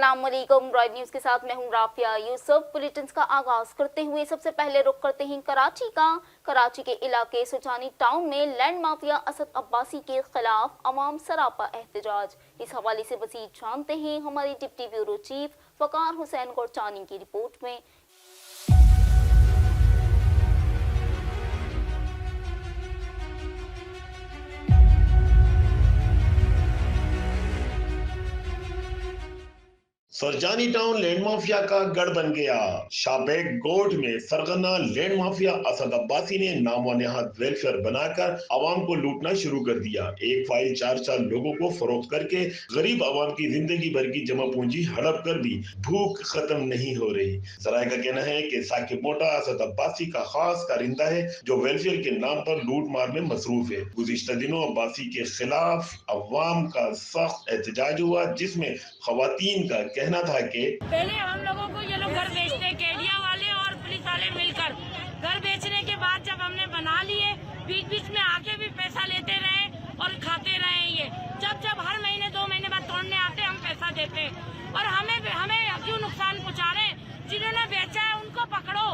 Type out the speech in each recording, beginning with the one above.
अस्सलाम वालेकुम। Royal news के साथ मैं हूं राफिया यूसुफ। बुलेटिन का आगाज करते हुए सबसे पहले रुख करते हैं कराची का। कराची के इलाके सुजानी टाउन में लैंड माफिया असद अब्बासी के खिलाफ अवाम सरापा एहतजाज। इस हवाले से मज़ीद जानते हैं हमारे डिप्टी ब्यूरो चीफ वकार हुसैन गोरचानी की रिपोर्ट में। सरजानी टाउन लैंड माफिया का गढ़ बन गया। शाबेग गोट में सरगना लैंड माफिया असद अब्बासी ने नामो नेहाद वेलफेयर बनाकर आवाम को लूटना शुरू कर दिया। एक फाइल 4 लोगों को फरोख्त करके गरीब आवाम की जिंदगी भर की जमा पूंजी हड़प कर भी भूख खत्म नहीं हो रही। जराये का कहना है कि साकिब मोटा असद अब्बासी का खास कारिंदा है जो वेलफेयर के नाम पर लूट मार में मसरूफ है। गुज़िश्ता दिनों अब्बासी के खिलाफ अवाम का सख्त एहतजाज हुआ, जिसमें खवातीन का कहना था कि पहले हम लोगों को ये लोग घर बेचते, केडिया वाले और पुलिस वाले मिलकर घर बेचने के बाद जब हमने बना लिए, बीच बीच में आके भी पैसा लेते रहे और खाते रहे। ये जब हर महीने 2 महीने बाद तोड़ने आते हम पैसा देते और हमें क्यों नुकसान पहुंचा रहे। जिन्होंने बेचा है उनको पकड़ो,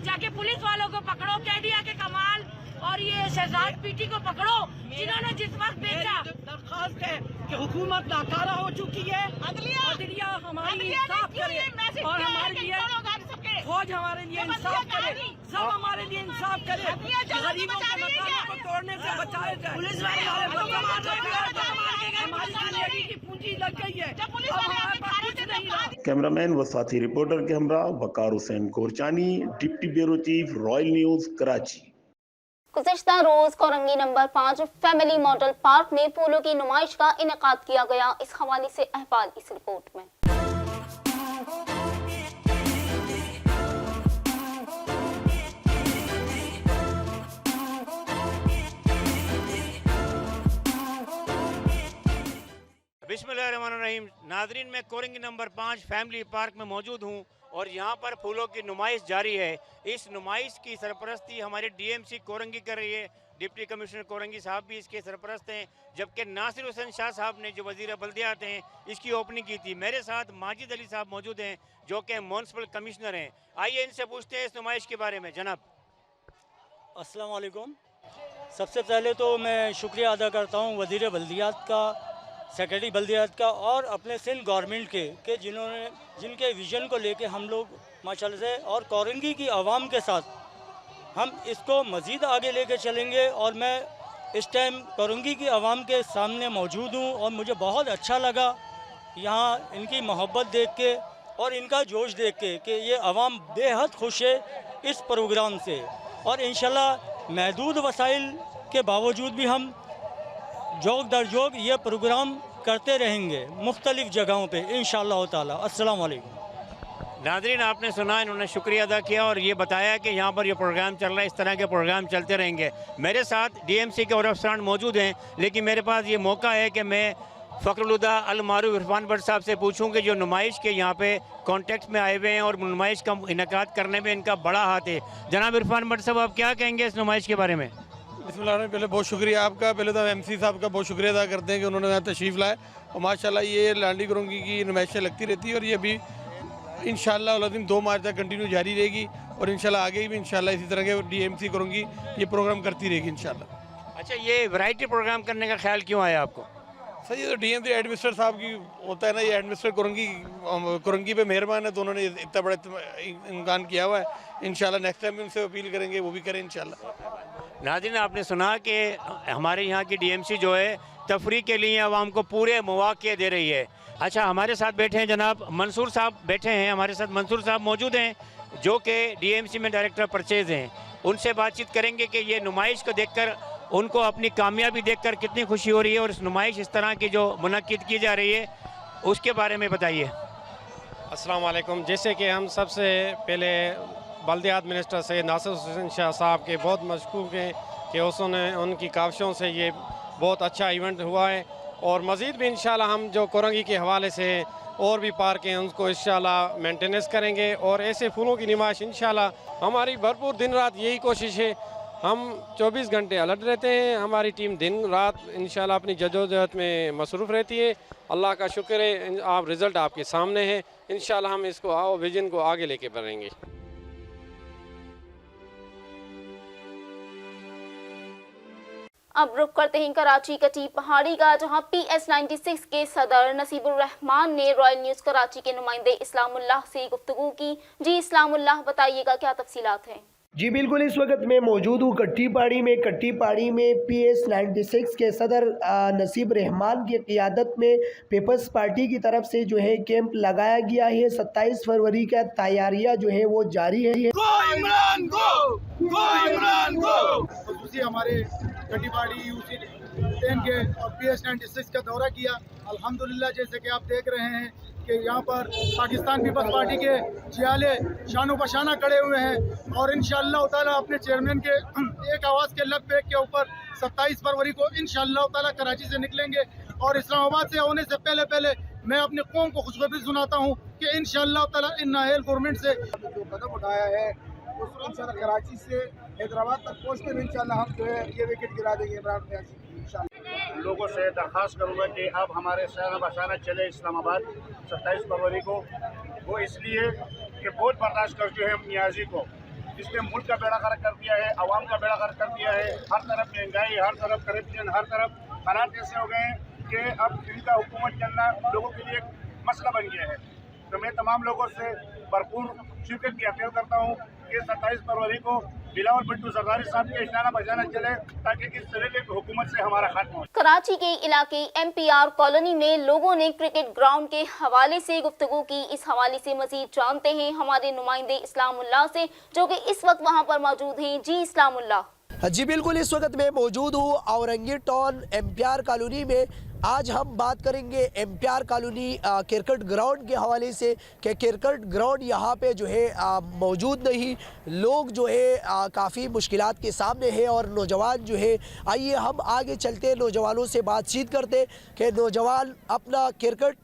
जाके पुलिस वालों को पकड़ो, केडिया के कमाल और ये शहजाद पीटी को पकड़ो जिन्होंने जिस वक्त बेचा। दरखास्त है कि हुकूमत नाकारा हो चुकी है, अदलिया हमारी इंसाफ करे और हमारे लिए फौज हमारे लिए इंसाफ करे, सब हमारे लिए इंसाफ करे, गरीबों के मकानों को तोड़ने से बचाए जाए। पुलिस वाले हमारी जिंदगी की पूंजी लग गई है, अब हमारे पास कुछ नहीं रहा। कैमरामैन व साथी रिपोर्टर के हमरा Waqar Hussain Gorchani, deputy bureau chief, royal news, Karachi. गुज़िश्ता रोज Korangi number 5 family model park में फूलों की नुमाइश का इनेकाद किया गया। इस हवाले से अहवाल इस रिपोर्ट में। बिस्मिल्लाहिर्रहमानिर्रहीम। नाजरीन, मैं कोरंगी नंबर 5 फैमिली पार्क में मौजूद हूँ और यहाँ पर फूलों की नुमाइश जारी है। इस नुमाइश की सरपरस्ती हमारे डीएमसी कोरंगी कर रही है। डिप्टी कमिश्नर कोरंगी साहब भी इसके सरपरस्त हैं, जबकि नासिर हुसैन शाह साहब ने जो वज़ीर बल्दियात हैं इसकी ओपनिंग की थी। मेरे साथ माजिद अली साहब मौजूद हैं जो कि म्युनिसिपल कमिश्नर हैं। आइए इनसे पूछते हैं इस नुमाइश के बारे में। जनाब अस्सलाम वालेकुम। सबसे पहले तो मैं शुक्रिया अदा करता हूँ वज़ीर बल्दियात का, सेक्रेटरी बल्दियात का और अपने सिंध गवर्नमेंट के जिनके विज़न को लेके हम लोग माशाल्लाह से और कोरंगी की आवाम के साथ हम इसको मज़ीद आगे लेके चलेंगे। और मैं इस टाइम कोरंगी की आवाम के सामने मौजूद हूँ और मुझे बहुत अच्छा लगा यहाँ इनकी मोहब्बत देख के और इनका जोश देख के कि ये आवाम बेहद खुश है इस प्रोग्राम से। और इंशाल्लाह महदूद वसाइल के बावजूद भी हम जोग दर जोग ये प्रोग्राम करते रहेंगे मुख्तलिफ़ जगहों पे इंशाअल्लाह ताला। अस्सलाम वालेकुम। नाजरीन, आपने सुना, इन्होंने शुक्रिया अदा किया और ये बताया कि यहाँ पर ये प्रोग्राम चल रहा है, इस तरह के प्रोग्राम चलते रहेंगे। मेरे साथ डीएमसी के और अफसरान मौजूद हैं, लेकिन मेरे पास ये मौका है कि मैं फ़खरुल-हुदा अल-मारूफ इरफान भट्ट साहब से पूछूँ कि जो नुमाइश के यहाँ पे कॉन्टेक्ट में आए हुए हैं और नुमाइश का इनेकाद करने में इनका बड़ा हाथ है। जनाब इरफान भट्ट साहब, आप क्या कहेंगे इस नुमाइश के बारे में? बिस्मिल्लाह, पहले बहुत शुक्रिया आपका। पहले तो एमसी साहब का बहुत शुक्रिया अदा करते हैं कि उन्होंने यहाँ तशरीफ़ लाए और माशाल्लाह ये लांडी कोरंगी की नुमाइशें लगती रहती है और ये भी इंशाअल्लाह 2 मार्च तक कंटिन्यू जारी रहेगी और इंशाल्लाह आगे भी इंशाल्लाह इसी तरह के डीएमसी कोरंगी ये प्रोग्राम करती रहेगी इंशाल्लाह। अच्छा, ये वैरायटी प्रोग्राम करने का ख्याल क्यों आया आपको? सर, ये तो डीएमसी एडमिनिस्ट्रेटर साहब की होता है ना, ये एडमिनिस्ट्रेटर कोरंगी पे मेहरबान है तो उन्होंने इतना बड़ा इम्कान किया हुआ है। इंशाल्लाह नेक्स्ट टाइम भी उनसे अपील करेंगे, वो भी करें इंशाल्लाह। नाज़रीन, आपने सुना कि हमारे यहाँ की डीएमसी जो है तफरी के लिए आवाम को पूरे मौक़े दे रही है। अच्छा, हमारे साथ बैठे हैं जनाब मंसूर साहब बैठे हैं हमारे साथ। मंसूर साहब मौजूद हैं जो कि डीएमसी में डायरेक्टर परचेज़ हैं। उनसे बातचीत करेंगे कि ये नुमाइश को देखकर उनको अपनी कामयाबी देखकर कितनी खुशी हो रही है और इस नुमाइश इस तरह की जो मुनक्किद की जा रही है उसके बारे में बताइए। अस्सलाम वालेकुम। जैसे कि हम सबसे पहले बल्दियात मिनिस्टर से नासिर हुसैन शाह साहब के बहुत मशकूक हैं कि उनकी काविशों से ये बहुत अच्छा इवेंट हुआ है और मज़ीद भी इंशाल्लाह हम जो कोरंगी के हवाले से और भी पार्क हैं उनको इंशाल्लाह मेंटेनेंस करेंगे और ऐसे फूलों की नुमाइश इंशाल्लाह हमारी भरपूर दिन रात यही कोशिश है हम 24 घंटे अलर्ट रहते हैं। हमारी टीम दिन रात इंशाल्लाह अपनी जद्दोजहद में मसरूफ़ रहती है। अल्लाह का शुक्र है, आप रिज़ल्ट आपके सामने है। इंशाल्लाह हम इसको विजन को आगे लेके बढ़ेंगे। अब रुख करते हैं कराची कटी पहाड़ी का, जहां PS96 के सदर नसीबुर रहमान ने रॉयल न्यूज़ कराची के नुमाइंदे इस्लामुल्लाह से गुफ्तगू की। जी इस्लामुल्लाह, बताइएगा क्या तफसीलात हैं? जी बिल्कुल, इस वक्त मैं मौजूद हूँ कट्टी पहाड़ी में PS96 के सदर नसीब रहमान की क़ियादत में पीपल्स पार्टी की तरफ से जो है कैंप लगाया गया है। 27 फरवरी का तैयारियाँ जो है वो जारी है। इमरान को खसूसी हमारे कट्टी पहाड़ी UC 10 के और PS96 का दौरा किया। अल्हम्दुलिल्लाह, जैसे कि आप देख रहे हैं कि यहाँ पर पाकिस्तान पीपल्स पार्टी के जियाले शानो बशाना खड़े हुए हैं और इंशाअल्लाह ताला अपने चेयरमैन के एक आवाज़ के लबैक के ऊपर 27 फरवरी को इंशाअल्लाह ताला कराची से निकलेंगे। और इस्लामाबाद से होने से पहले मैं अपनी कौम को खुशखबरी सुनाता हूँ कि इंशाअल्लाह ताला इन नाअहल गवर्नमेंट से जो कदम उठाया है उसको इंशाअल्लाह कराची से हैदराबाद तक पहुँचते हुए इंशाअल्लाह हम जो है ये विकेट गिरा देंगे इमरान न्याज़ी इंशाअल्लाह। लोगों से दरख्वास्त करूँगा कि अब हमारे शाना बशाना चले इस्लामाबाद 27 फरवरी को, वो इसलिए कि बहुत बर्दाश्त कर चुके हैं हम न्याज़ी को, जिसने मुल्क का बेड़ा गर्क कर दिया है, आवाम का बेड़ा गर्क कर दिया है। हर तरफ महंगाई, हर तरफ करप्शन, हर तरफ हालात ऐसे हो गए हैं कि अब इनका हुकूमत चलना लोगों के लिए एक मसला बन गया है। तो मैं तमाम लोगों से भरपूर शिरकत की अपील करता हूँ कि 27 फरवरी को बिलावल भुट्टो जरदारी साहब के शाना बजाना चले, ताकि इस तरह की हुकूमत से हमारा खात्मा हो। कराची के इलाके MPR कॉलोनी में लोगों ने क्रिकेट ग्राउंड के हवाले से गुफ्तगू की। इस हवाले से मजीद जानते हैं हमारे नुमाइंदे इस्लामुल्लाह से, जो कि इस वक्त वहां पर मौजूद हैं। जी इस्लामुल्लाह। जी बिल्कुल, इस वक्त मैं मौजूद हूँ औरंगी टाउन MPR कॉलोनी में। आज हम बात करेंगे MPR कॉलोनी क्रिकेट ग्राउंड के हवाले से कि क्रिकेट ग्राउंड यहाँ पे जो है मौजूद नहीं, लोग जो है काफ़ी मुश्किलात के सामने है और नौजवान जो है, आइए हम आगे चलते नौजवानों से बातचीत करते कि नौजवान अपना क्रिकेट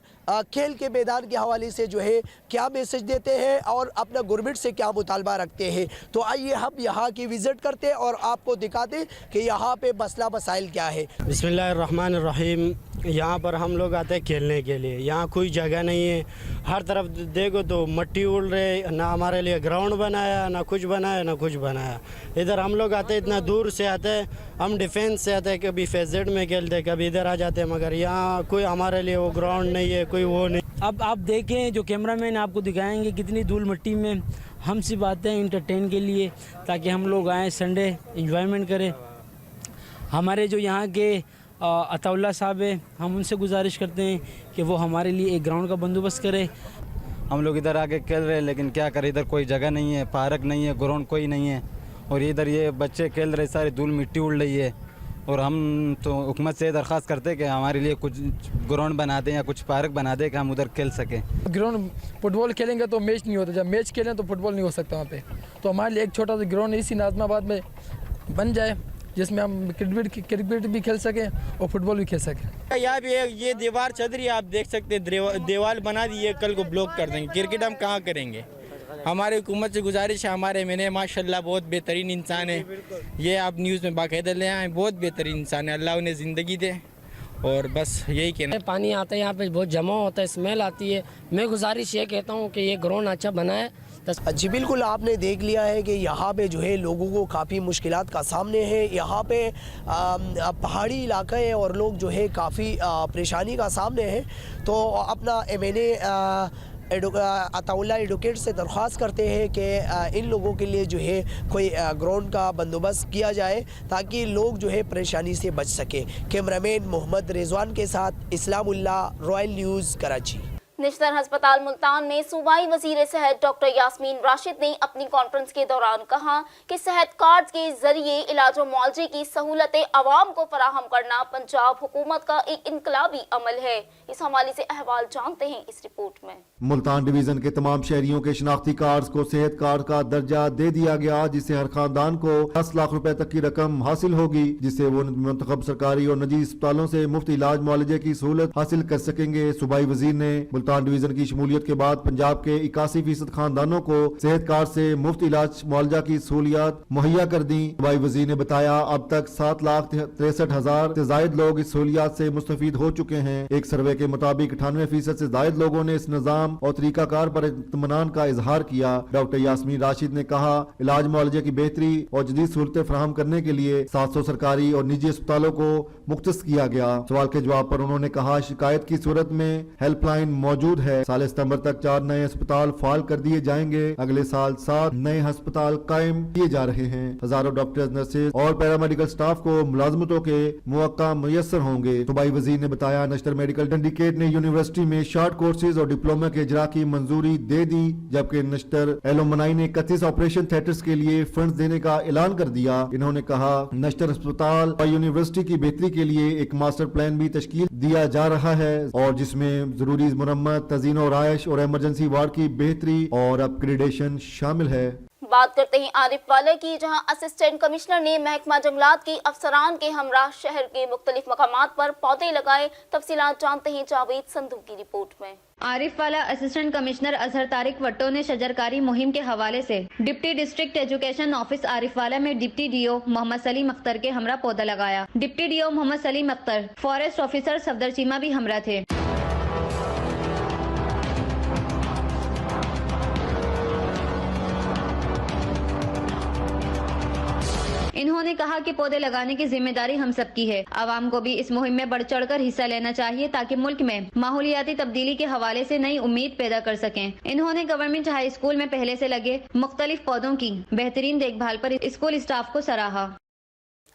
खेल के मैदान के हवाले से जो है क्या मैसेज देते हैं और अपना गवर्नमेंट से क्या मुतालबा रखते हैं। तो आइए हम यहाँ की विज़िट करते हैं और आपको दिखाते कि यहाँ पे मसला मसाइल क्या है। बिस्मिल्लाहिर्रहमानिर्रहीम। यहाँ पर हम लोग आते हैं खेलने के लिए, यहाँ कोई जगह नहीं है, हर तरफ देखो तो मट्टी उड़ रहे, ना हमारे लिए ग्राउंड बनाया, ना कुछ बनाया। इधर हम लोग आते इतना दूर से आते हैं, हम डिफेंस से आते हैं, कभी फेजेड में खेलते, कभी इधर आ जाते हैं, मगर यहाँ कोई हमारे लिए वो ग्राउंड नहीं है, कोई वो नहीं। अब आप देखें, जो कैमरामैन आपको दिखाएंगे कितनी धूल मिट्टी में हम सिर्फ आते हैं इंटरटेन के लिए, ताकि हम लोग आएँ संडे इंजॉयमेंट करें। हमारे जो यहाँ के अताउल्ला साहब है, हम उनसे गुजारिश करते हैं कि वो हमारे लिए एक ग्राउंड का बंदोबस्त करें। हम लोग इधर आके खेल रहे हैं, लेकिन क्या करें, इधर कोई जगह नहीं है, पार्क नहीं है, ग्राउंड कोई नहीं है, और इधर ये बच्चे खेल रहे, सारी धूल मिट्टी उड़ रही है। और हम तो हुकूमत से दरख्वास्त करते हैं कि हमारे लिए कुछ ग्राउंड बना दें या कुछ पार्क बना दें कि हम उधर खेल सकें। ग्राउंड फुटबॉल खेलेंगे तो मैच नहीं होता, जब मैच खेलें तो फुटबॉल नहीं हो सकता वहाँ पे। तो हमारे लिए एक छोटा सा ग्राउंड इसी नाज़माबाद में बन जाए, जिसमें हम क्रिकेट भी खेल सकें और फुटबॉल भी खेल सकें। यहाँ भी ये दीवार चल रही है, आप देख सकते हैं, दीवार बना दी है, कल को ब्लॉक कर देंगे। क्रिकेट हम कहाँ करेंगे? हमारे हुकूमत से गुजारिश है, हमारे मैंने माशाल्लाह बहुत बेहतरीन इंसान है, ये आप न्यूज़ में बाकायदा ले आए, बहुत बेहतरीन इंसान है, अल्लाह उन्हें ज़िंदगी दे। और बस यही कहना। पानी आता है यहाँ पे, बहुत जमा होता है, स्मेल आती है। मैं गुजारिश ये कहता हूँ कि ये ग्राउंड अच्छा बनाए। जी बिल्कुल, आपने देख लिया है कि यहाँ पे जो है लोगों को काफ़ी मुश्किलात का सामने है। यहाँ पे पहाड़ी इलाका है और लोग जो है काफ़ी परेशानी का सामने है। तो अपना मैंने अताउल्ला एडवोकेट से दरख्वास्त करते हैं कि इन लोगों के लिए जो है कोई ग्राउंड का बंदोबस्त किया जाए, ताकि लोग जो है परेशानी से बच सके। कैमरामैन मोहम्मद रिजवान के साथ इस्लामुल्लाह, रॉयल न्यूज़ कराची। निश्तर हस्पताल मुल्तान में सूबाई वजीर सेहत डॉक्टर यास्मीन राशिद ने अपनी कॉन्फ्रेंस के दौरान कहा कि सेहत कार्ड के जरिए इलाज और मुआवजे की सहूलतें आवाम को फराहम करना पंजाब हुकूमत का एक इनकलाबी अमल है। इस हवाले से अहवाल जानते हैं इस रिपोर्ट में। मुल्तान डिवीजन के तमाम शहरियों के शनाख्ती कार्ड को सेहत कार्ड का दर्जा दे दिया गया, जिससे हर खानदान को 10 लाख रुपए तक की रकम हासिल होगी, जिससे वो मुंतखब सरकारी और निजी अस्पतालों से मुफ्त इलाज मुआवजे की सहूलत हासिल कर सकेंगे। सूबाई वजीर ने मुल्तान डिवीजन की शमूलियत के बाद पंजाब के 81% खानदानों को सेहत कार्ड से मुफ्त इलाज मुआवजा की सहूलियात मुहैया कर दी। सूबाई वजीर ने बताया अब तक 7,63,000 से जायद लोग इस सहूलियात से मुस्तफीद हो चुके हैं। एक सर्वे के मुताबिक 98% से जायद लोगों ने इस निज़ाम और तरीकाकार पर इत्मीनान का इजहार किया। डॉक्टर यास्मीन राशिद ने कहा इलाज मुआवजे की बेहतरी और जदीद सहूलतें फराहम करने के लिए 700 सरकारी और निजी अस्पतालों को मुख्तस किया गया। सवाल के जवाब पर उन्होंने कहा शिकायत की सूरत में हेल्पलाइन मौजूद है। साल सितंबर तक 4 नए अस्पताल फाल कर दिए जाएंगे। अगले साल 7 नए अस्पताल कायम किए जा रहे हैं। हजारों डॉक्टर्स, नर्सेज और पैरामेडिकल स्टाफ को मुलाजमतों के मौका मुयस्सर होंगे। सूबाई वजीर ने बताया नेशनल मेडिकल सिंडिकेट ने यूनिवर्सिटी में शॉर्ट कोर्सेज और डिप्लोमा के इजरा की मंजूरी दे दी, जबकि नेशनल एलुमनाई ने 31 ऑपरेशन थिएटर्स के लिए फंड देने का ऐलान कर दिया। इन्होंने कहा नेशनल अस्पताल और यूनिवर्सिटी की बेहतरी के लिए एक मास्टर प्लान भी तश्कील दिया जा रहा है और जिसमें जरूरी मुरम्मत, तज़ीन और आयश और इमरजेंसी वार्ड की बेहतरी और अपग्रेडेशन शामिल है। बात करते हैं आरिफ वाला की, जहां असिस्टेंट कमिश्नर ने महकमा जंगलात के अफसरान के हमरा शहर के मुख्तलिफ मकामात पर पौधे लगाए। तफसीलात जानते हैं जावेद संधू की रिपोर्ट में। Arifwala assistant commissioner Azhar Tariq Wattoo ने शजरकारी मुहिम के हवाले से deputy district education office Arifwala में डिप्टी डीओ मोहम्मद सलीम अख्तर के हमरा पौधा लगाया। Deputy DO Mohammad Saleem Akhtar, forest officer Safdar Cheema भी हमरा थे। इन्होंने कहा कि पौधे लगाने की जिम्मेदारी हम सबकी है। आवाम को भी इस मुहिम में बढ़ चढ़कर हिस्सा लेना चाहिए ताकि मुल्क में माहौलियाती तब्दीली के हवाले से नई उम्मीद पैदा कर सकें। इन्होंने गवर्नमेंट हाई स्कूल में पहले से लगे मुख्तलिफ पौधों की बेहतरीन देखभाल पर स्कूल स्टाफ को सराहा।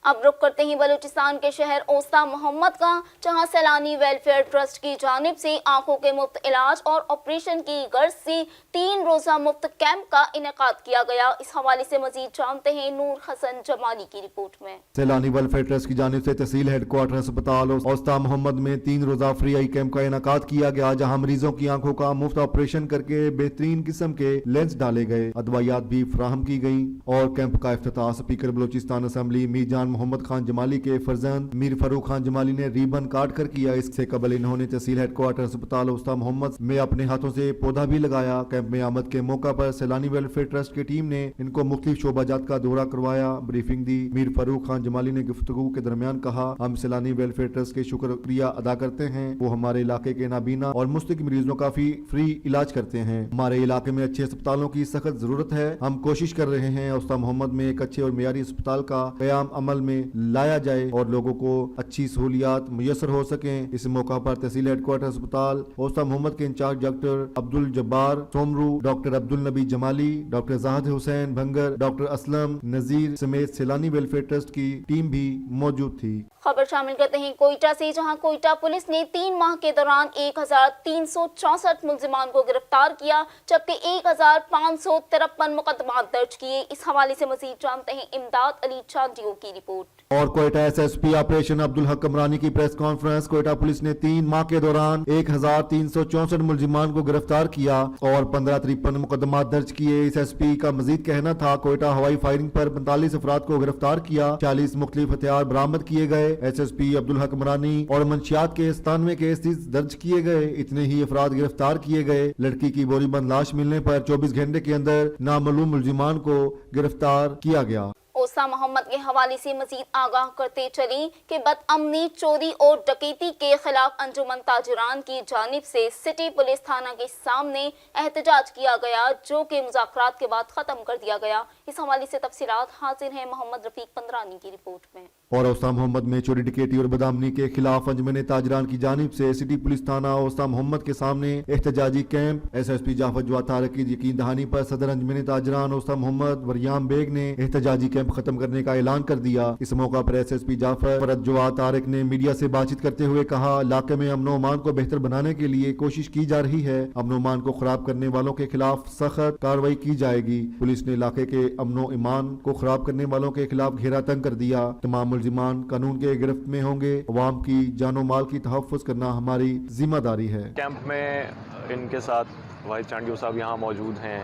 अब रुक करते हैं बलूचिस्तान के शहर ओस्ता मोहम्मद का, जहां सैलानी वेलफेयर ट्रस्ट की जानिब से आंखों के मुफ्त इलाज और ऑपरेशन की गर्ज से 3 रोजा मुफ्त कैंप का इनेकाद किया गया। इस हवाले से मजीद जानते हैं नूर हसन जमाली की रिपोर्ट में। सैलानी वेलफेयर ट्रस्ट की जानिब से तहसील हेडक्वार्टर अस्पताल ओस्ता मोहम्मद में 3 रोजा फ्री आई कैंप का इनेकाद किया गया, जहाँ मरीजों की आंखों का मुफ्त ऑपरेशन करके बेहतरीन किस्म के लेंस डाले गए, अदवायात भी फराहम की गयी और कैंप का इफ्तिताह स्पीकर बलूचिस्तान असम्बली मीरजान मोहम्मद खान जमाली के फर्जंद मीर फरूक खान जमाली ने रिबन काट कर किया। इससे कबल इन्होंने तहसील हेडक्वार्टर अस्पताल ओस्ता मोहम्मद में अपने हाथों से पौधा भी लगाया। कैंप में आमद के मौका पर सैलानी वेलफेयर ट्रस्ट की टीम ने इनको मुख्तलिफ शोबाजात का दौरा करवाया, ब्रीफिंग दी। मीर फरूक खान जमाली ने गुफ्तगू के दरमियान कहा हम सैलानी वेलफेयर ट्रस्ट के शुक्रिया अदा करते हैं, वो हमारे इलाके के नाबीना और मुस्तक मरीजों का फ्री इलाज करते हैं। हमारे इलाके में अच्छे अस्पतालों की सख्त जरूरत है, हम कोशिश कर रहे हैं ओस्ता मोहम्मद में एक अच्छे और मियारी अस्पताल का कयाम अमल में लाया जाए और लोगों को अच्छी सहूलियात मुयसर हो सकें। इस मौका पर तहसील हेडक्वार्टर अस्पताल ओस्ता मोहम्मद के incharge doctor Abdul Jabbar Soomro, doctor Abdul Nabi Jamali, doctor Zahid Hussain Bhangar, doctor Aslam Nazir समेत सैलानी वेलफेयर ट्रस्ट की टीम भी मौजूद थी। खबर शामिल करते हैं कोयटा से, जहां कोयटा पुलिस ने 3 माह के दौरान 1364 मुल्जिमान को गिरफ्तार किया, जबकि 1553 मुकदमा दर्ज किए। इस हवाले से मजीद जानते हैं इमदाद अली चांदियों की रिपोर्ट। और कोयटा एसएसपी ऑपरेशन अब्दुल हक कमरानी की प्रेस कॉन्फ्रेंस। कोयटा पुलिस ने 3 माह के दौरान 1364 मुल्जिमान को गिरफ्तार किया और 1553 मुकदमा दर्ज किए। इस एसपी का मजीद कहना था कोयटा हवाई फायरिंग पर 45 अफराद को गिरफ्तार किया, 40 मुख्तलिफ हथियार बरामद किए गए। एसएसपी अब्दुल हक कमरानी और मंशियात के 97 केसेस दर्ज किए गए। इतने ही अफराद गिरफ्तार किए गए। लड़की की बोरीबंद लाश मिलने पर 24 घंटे के अंदर नामालूम मुल्जिमान को गिरफ्तार किया गया। ओस्ता मोहम्मद के हवाले से मजीद आगाह करते चले कि बदअमनी, चोरी और डकैती के खिलाफ अंजुमन ताजिरान की जानिब से सिटी पुलिस थाना के सामने एहतजाज किया गया, जो कि मुज़ाकरात के बाद खत्म कर दिया गया। इस हवाले से तफसीलात हाजिर हैं मोहम्मद रफीक पंद्रानी की रिपोर्ट में। और ओस्ता मोहम्मद में चोरी डकैती और बदअमनी के खिलाफ अंजुमन ताजिरान की जानिब से सिटी पुलिस थाना ओस्ता मोहम्मद के सामने एहतजाजी कैंप। एसएसपी जाफर जवाद तारक की यकीन दहानी पर सदर अंजुमन ताजिरान ओस्ता मोहम्मद वरियाम बेग ने एहतजाजी कैंप खत्म करने का ऐलान कर दिया। इस मौका पर एसएसपी जाफर जवाद तारक ने मीडिया से बातचीत करते हुए कहा इलाके में अमन अमान को बेहतर बनाने के लिए कोशिश की जा रही है। अमन अमान को खराब करने वालों के खिलाफ सख्त कार्रवाई की जाएगी। पुलिस ने इलाके के अमन ईमान को खराब करने वालों के खिलाफ घेरा तंग कर दिया। तमाम मुल्जिमान कानून के गिरफ्त में होंगे। अवाम की जानो माल की तहफ़्फ़ुज़ करना हमारी जिम्मेदारी है। कैंप में इनके साथ वाहिद चांडियो साहब यहाँ मौजूद हैं।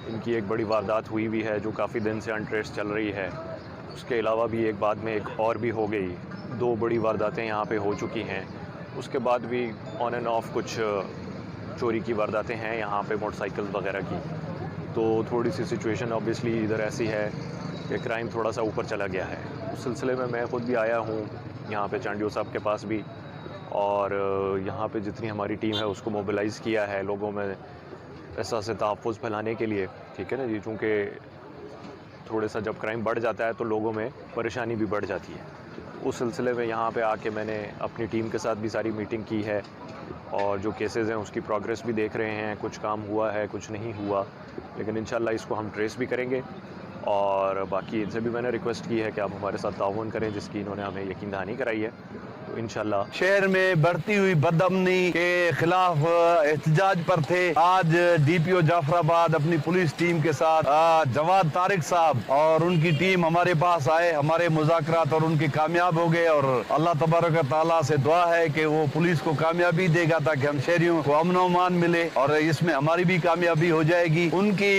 इनकी एक बड़ी वारदात हुई भी है जो काफ़ी दिन से अनट्रेस चल रही है। उसके अलावा भी एक बाद में एक और भी हो गई। 2 बड़ी वारदातें यहाँ पे हो चुकी हैं। उसके बाद भी ऑन एंड ऑफ कुछ चोरी की वारदातें हैं यहाँ पे मोटरसाइकिल वगैरह की, तो थोड़ी सी सिचुएशन ऑब्वियसली इधर ऐसी है कि क्राइम थोड़ा सा ऊपर चला गया है। उस सिलसिले में मैं ख़ुद भी आया हूँ यहाँ पे चांडियो साहब के पास भी, और यहाँ पे जितनी हमारी टीम है उसको मोबिलाइज़ किया है लोगों में एहसास तहफ़्फ़ुज़ फैलाने के लिए, ठीक है ना जी, चूँकि थोड़ा सा जब क्राइम बढ़ जाता है तो लोगों में परेशानी भी बढ़ जाती है। उस सिलसिले में यहाँ पे आके मैंने अपनी टीम के साथ भी सारी मीटिंग की है, और जो केसेस हैं उसकी प्रोग्रेस भी देख रहे हैं, कुछ काम हुआ है कुछ नहीं हुआ, लेकिन इंशाल्लाह इसको हम ट्रेस भी करेंगे। और बाकी इनसे भी मैंने रिक्वेस्ट की है कि आप हमारे साथ ताउन करें, जिसकी इन्होंने हमें यकीन दहानी कराई है, तो इंशाल्लाह। शहर में बढ़ती हुई बदअमनी के खिलाफ एहतजाज पर थे। आज DPO जाफराबाद अपनी पुलिस टीम के साथ जवाद तारिक साहब और उनकी टीम हमारे पास आए, हमारे मुज़ाकरात और उनके कामयाब हो गए, और अल्लाह तबारक ताला से दुआ है कि वो पुलिस को कामयाबी देगा ताकि हम शहरियों को अमन व अमान मिले, और इसमें हमारी भी कामयाबी हो जाएगी। उनकी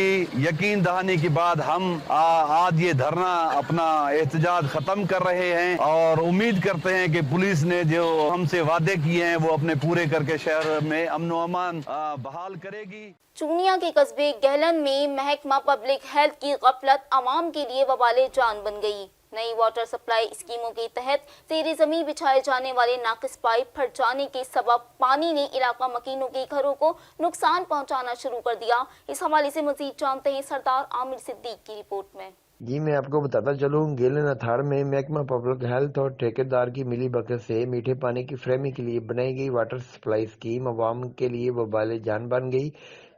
यकीन दहानी के बाद हम आज ये धरना अपना एहतजाज खत्म कर रहे हैं, और उम्मीद करते हैं कि पुलिस ने जो हमसे वादे किए हैं वो अपने पूरे करके शहर में अमन व अमान बहाल करेगी। चूनिया के कस्बे गहलन में महकमा पब्लिक हेल्थ की गफलत आवाम के लिए वबाले जान बन गई। नई वाटर सप्लाई स्कीमों के तहत ज़ेरे ज़मीन बिछाए जाने वाले नाकिस पाइप फट जाने के सबब पानी ने इलाका मकीनों के घरों को नुकसान पहुंचाना शुरू कर दिया। इस हवाले से मजीद जानते हैं सरदार आमिर सिद्दीक की रिपोर्ट में। जी मैं आपको बताता चलूँ, गेलन अथार में महकमा पब्लिक हेल्थ और ठेकेदार की मिली भगत से मीठे पानी की फ्रेमी के लिए बनाई गई वाटर सप्लाई स्कीम अवाम के लिए वबाले जान बन गई।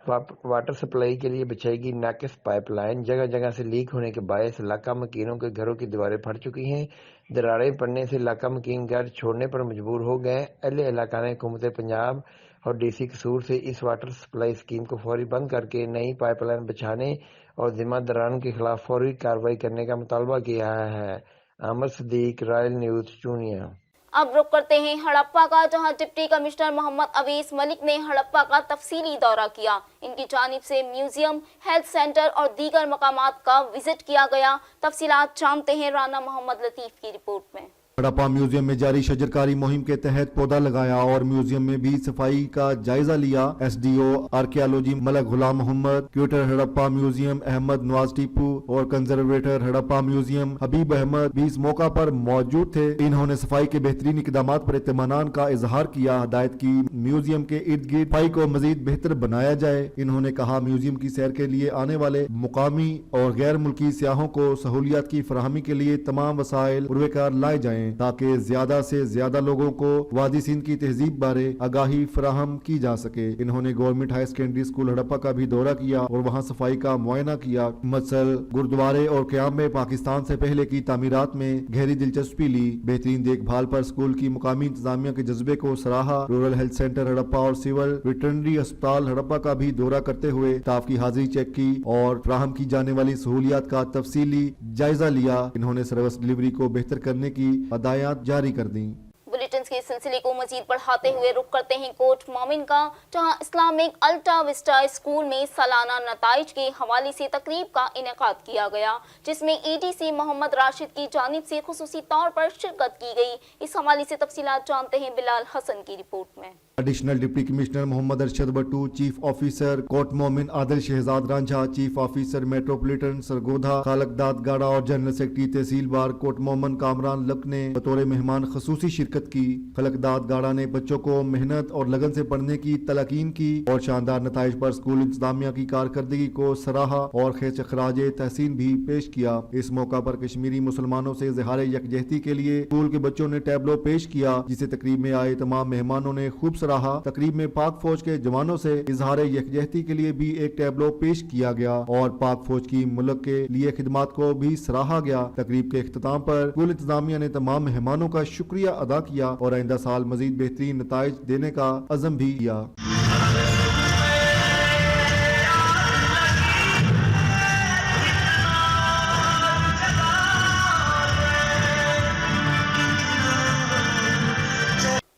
वाटर सप्लाई के लिए बिछाई गई नाकिस पाइपलाइन जगह जगह से लीक होने के बायस इलाका मकीनों के घरों की दीवारें फट चुकी हैं। दरारें पड़ने से इलाका मकीन घर छोड़ने पर मजबूर हो गए। अहले इलाका ने हुकूमत पंजाब और DC कसूर से इस वाटर सप्लाई स्कीम को फौरी बंद करके नई पाइपलाइन बिछाने और जिम्मेदारान के खिलाफ फौरी कार्रवाई करने का मुतालबा किया है। Aamir Siddique, royal news, Chunian. अब रुक करते हैं हड़प्पा का, जहां डिप्टी कमिश्नर मोहम्मद अवीस मलिक ने हड़प्पा का तफसीली दौरा किया। इनकी जानिब से म्यूजियम, हेल्थ सेंटर और दीगर मकामात का विजिट किया गया। तफसीलात जानते हैं राना मोहम्मद लतीफ की रिपोर्ट में। हड़प्पा म्यूजियम में जारी शजरकारी मुहिम के तहत पौधा लगाया और म्यूजियम में भी सफाई का जायजा लिया। SDO आर्कियोलॉजी मलक गुलाम मोहम्मद, क्यूरेटर हड़प्पा म्यूजियम अहमद नवाज टीपू और कंजर्वेटर हड़प्पा म्यूजियम हबीब अहमद भी इस मौका पर मौजूद थे। इन्होंने सफाई के बेहतरीन इकदामात पर इत्मीनान का इजहार किया। हदायत की म्यूजियम के इर्द गिर्द सफाई को मजीद बेहतर बनाया जाए। इन्होंने कहा म्यूजियम की सैर के लिए आने वाले मुकामी और गैर मुल्की सियाहों को सहूलियात की फराहमी के लिए तमाम वसाइल पुरवेकार लाए जाएं ताकि ज्यादा से ज्यादा लोगों को वादी सिंध की तहजीब बारे आगाही फराहम की जा सके। इन्होंने government high secondary school Harappa का भी दौरा किया और वहाँ सफाई का मुआयना किया। मसल गुरुद्वारे और क़याम में पाकिस्तान से पहले की तामीरात में गहरी दिलचस्पी ली। बेहतरीन देखभाल पर स्कूल की मुकामी इंतजामिया के जज्बे को सराहा। रूरल हेल्थ सेंटर हड़प्पा और सिविल वेटरनरी अस्पताल हड़प्पा का भी दौरा करते हुए स्टाफ की हाजिरी चेक की और फराहम की जाने वाली सहूलियात का तफसीली जायजा लिया। इन्होंने सर्विस डिलीवरी को बेहतर करने की हदायत जारी कर दी। बुलेटिन के सिलसिले को मजीद बढ़ाते हुए रुक करते हैं कोट मोमिन का, जहां इस्लामिक अल्टा विस्टा स्कूल में सालाना नताइज के हवाले से तकरीब का इनेकाद किया गया, जिसमें EDC मोहम्मद राशिद की जानिब से खुसूसी तौर पर शिरकत की गई। इस हवाले से तफसीलात जानते हैं बिलाल हसन की रिपोर्ट में। Additional deputy commissioner Muhammad Arshad Battu, chief officer Kot Momin Adil Shahzad Ranjha, chief officer metropolitan Sargodha Khaliqdad Gara और general secretary tehsil bar Kot Momin Kamran luck ने बतौर मेहमान खसूसी शिरकत की। खलकदाद गाड़ा ने बच्चों को मेहनत और लगन से पढ़ने की तलकीन की और शानदार नताइज पर स्कूल इंतजामिया की कारकर्दगी को सराहा और खेच खराज तहसीन भी पेश किया। इस मौका पर कश्मीरी मुसलमानों से इज़हार यकजहती के लिए स्कूल के बच्चों ने टैबलो पेश किया, जिसे तकरीब में आए तमाम मेहमानों ने खूब रहा। तकरीब में पाक फौज के जवानों से इजहार यकजहती के लिए भी एक टैबलो पेश किया गया और पाक फौज की मुल्क के लिए खिदमात को भी सराहा गया। तकरीब के इख्तिताम पर स्कूल इंतजामिया ने तमाम मेहमानों का शुक्रिया अदा किया और आइंदा साल मजीद बेहतरीन नताइज देने का अज़म भी किया।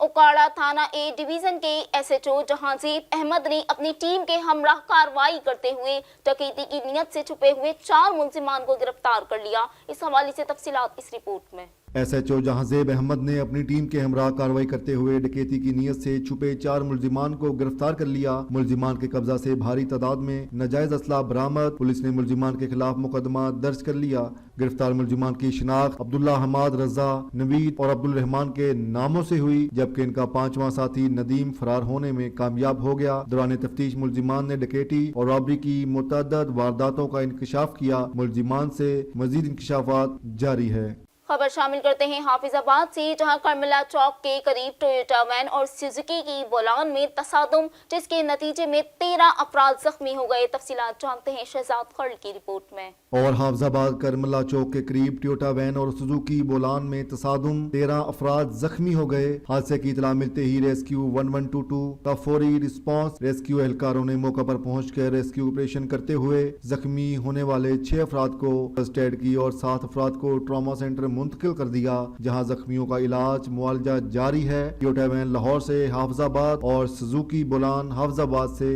उकाड़ा थाना A डिवीजन के SHO जहांजीब अहमद ने अपनी टीम के हमराह कार्रवाई करते हुए डकैती की नीयत से छुपे हुए 4 मुलजिमान को गिरफ्तार कर लिया। इस हवाले से तफसीलात इस रिपोर्ट में। SHO जहांजेब अहमद ने अपनी टीम के हमरा कार्रवाई करते हुए डकैती की नीयत से छुपे 4 मुलजिमान को गिरफ्तार कर लिया। मुलजिमान के कब्जा से भारी तादाद में नाजायज असला बरामद। पुलिस ने मुलजिमान के खिलाफ मुकदमा दर्ज कर लिया। गिरफ्तार मुलजिमान की शिनाख्त अब्दुल्ला हमाद रजा, नवीद और अब्दुल रहमान के नामों से हुई, जबकि इनका 5वां साथी नदीम फरार होने में कामयाब हो गया। दौरान तफ्तीश मुलजिमान ने डकैती और रॉबरी की मुतअद्दिद वारदातों का इंकशाफ किया। मुलजिमान से मजीद इंकशाफात जारी है। खबर शामिल करते हैं हाफिजाबाद से, जहां करमला चौक के करीब टोयोटा वैन और सुजुकी की बोलान में तसादुम, जिसके नतीजे में 13 अफराद जख्मी हो गए। तफसीलात जानते हैं शहजाद खर्ल की रिपोर्ट में। और हाफिजाबाद करमला चौक के करीब टोयोटा वैन और सुजुकी बोलान में तसादुम, 13 अफराद जख्मी हो गए। हादसे की इतला मिलते ही रेस्क्यू 1122 का फौरी रिस्पांस, रेस्क्यू एहलकारों ने मौका पर पहुंचकर रेस्क्यू ऑपरेशन करते हुए जख्मी होने वाले 6 अफराद को फर्स्ट एड की और 7 अफराद को ट्रॉमा सेंटर मुंतकिल कर दिया, जहां जख्मियों का इलाज मुआलजा जारी है। टोयोटा वैन लाहौर से हाफिजाबाद और सुजुकी बोलान हाफिजाबाद से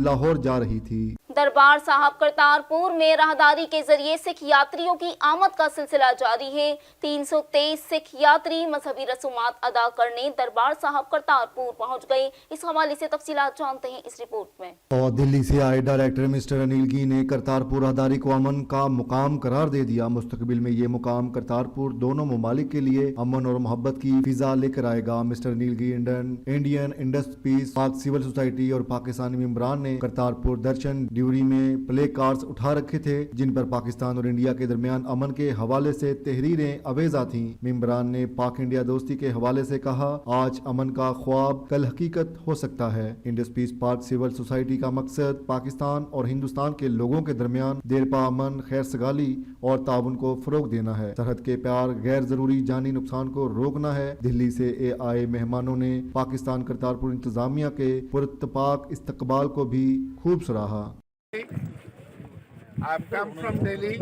लाहौर जा रही थी। दरबार साहब करतारपुर में राहदारी के जरिए सिख यात्रियों की आमद का सिलसिला जारी है। 323 सिख यात्री मजहबी रसूमात अदा करने दरबार साहब करतारपुर पहुंच गए। इस हवाले से तफसीलात जानते हैं इस रिपोर्ट में। और दिल्ली से आए डायरेक्टर मिस्टर अनिल गी ने करतारपुर राहदारी को अमन का मुकाम करार दे दिया। मुस्तकबिल में ये मुकाम करतारपुर दोनों ममालिक के लिए अमन और मोहब्बत की फिजा लेकर आएगा। मिस्टर अनिल गी इंडियन इंडस पीस पाक सिविल सोसाइटी और पाकिस्तानी मेंबरान ने करतारपुर दर्शन ड्यूरी में प्ले कार्ड्स उठा रखे थे, जिन पर पाकिस्तान और इंडिया के दरमियान अमन के हवाले से तहरीरें अवेजा थीं। मेंबरान ने पाक इंडिया दोस्ती के हवाले से कहा, आज अमन का ख्वाब कल हकीकत हो सकता है। इंडस पीस पाक सिविल सोसाइटी का मकसद पाकिस्तान और हिंदुस्तान के लोगों के दरमियान देरपा अमन, खैर सगाली और ताउन को फरोग देना है। सरहद के पार गैर जरूरी जानी नुकसान को रोकना है। दिल्ली से आए मेहमानों ने पाकिस्तान करतारपुर इंतजामिया के पुरत्तफाक इस्तकबाल को भी खूब सराहा। I've come from Delhi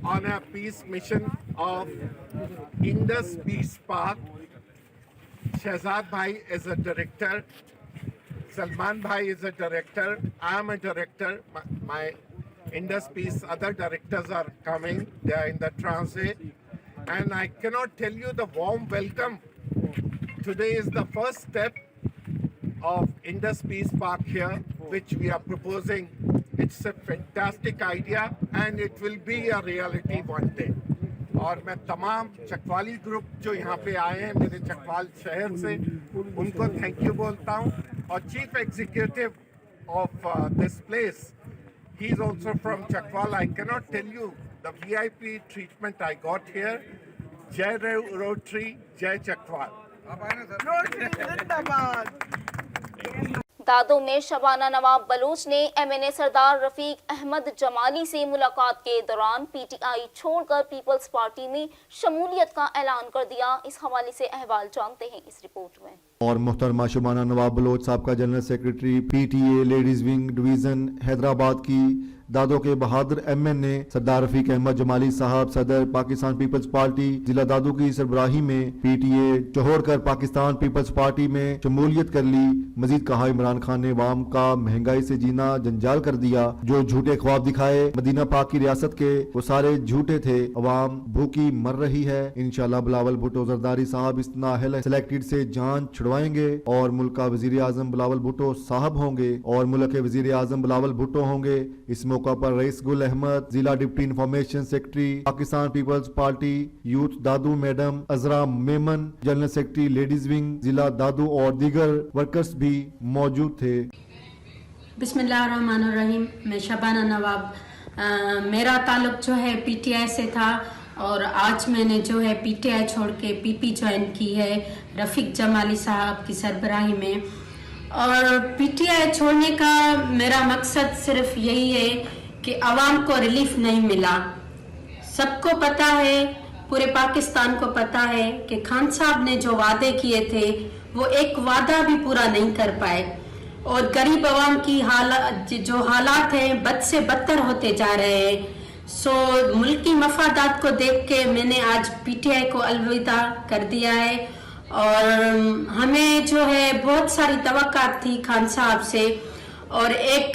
on a peace mission of Indus Peace Park. Shahzad Bhai is a director. Salman Bhai is a director. I am a director. My Indus Peace other directors are coming. They are in the transit. And I cannot tell you the warm welcome. Today is the first step of Indus Peace Park here, which we are proposing. It's a fantastic idea and it will be a reality one day. और मैं तमाम Chakwali group जो यहाँ पे आए हैं मेरे चकवाल शहर से, उनको थैंक यू बोलता हूँ। और chief executive of this place, he is also from Chakwal. I cannot tell you the VIP treatment I got here. Jai Rotary, Jai Chakwal. दादो में शबाना नवाब बलूच ने MNA सरदार रफीक अहमद जमाली से मुलाकात के दौरान PTI छोड़कर पीपल्स पार्टी में शमूलियत का ऐलान कर दिया। इस हवाले से अहवाल जानते हैं इस रिपोर्ट में। और मोहतरमा शबाना नवाब बलोच साहब का general secretary PTA ladies wing division Hyderabad की दादो के बहादुर MN ने सरदार रफीक अहमद जमाली साहब सदर पाकिस्तान पीपल्स पार्टी जिला दादू की सरबराही में PTA छोड़कर पाकिस्तान पीपल्स पार्टी में शमूलियत कर ली। मजीद कहा, इमरान खान ने अवाम का महंगाई से जीना जंजाल कर दिया। जो झूठे ख्वाब दिखाए मदीना पाक की रियासत के, वो सारे झूठे थे। अवाम भूखी मर रही है। इंशाल्लाह बिलावल भुट्टो जरदारी साहब इस नाअहल सिलेक्टेड से जान छुड़वाएंगे और मुल्क का वजीर आजम बिलावल भुट्टो साहब होंगे और मुल्क के वजीर आजम बिलावल भुट्टो होंगे। इस मौका पर रईस गुल अहमद, जिला deputy information secretary Pakistan peoples party youth Dadu madam Azra Memon, general secretary ladies wing जिला दादू और दीगर वर्कर्स भी मौजूद थे। बिस्मिल्लाहिर्रहमानिर्रहीम। मैं शबाना नवाब, मेरा ताल्लुक जो है PTI से था और आज मैंने जो है PTI छोड़ के PP ज्वाइन की है रफीक जमाली साहब की सरबराही में। और PTI छोड़ने का मेरा मकसद सिर्फ यही है कि आवाम को रिलीफ नहीं मिला। सबको पता है, पूरे पाकिस्तान को पता है कि खान साहब ने जो वादे किए थे वो एक वादा भी पूरा नहीं कर पाए और गरीब आवाम की जो हालात हैं बद से बदतर होते जा रहे हैं। सो मुल्की मफादात को देख के मैंने आज PTI को अलविदा कर दिया है और हमें जो है बहुत सारी तवक्कात थी खान साहब से और एक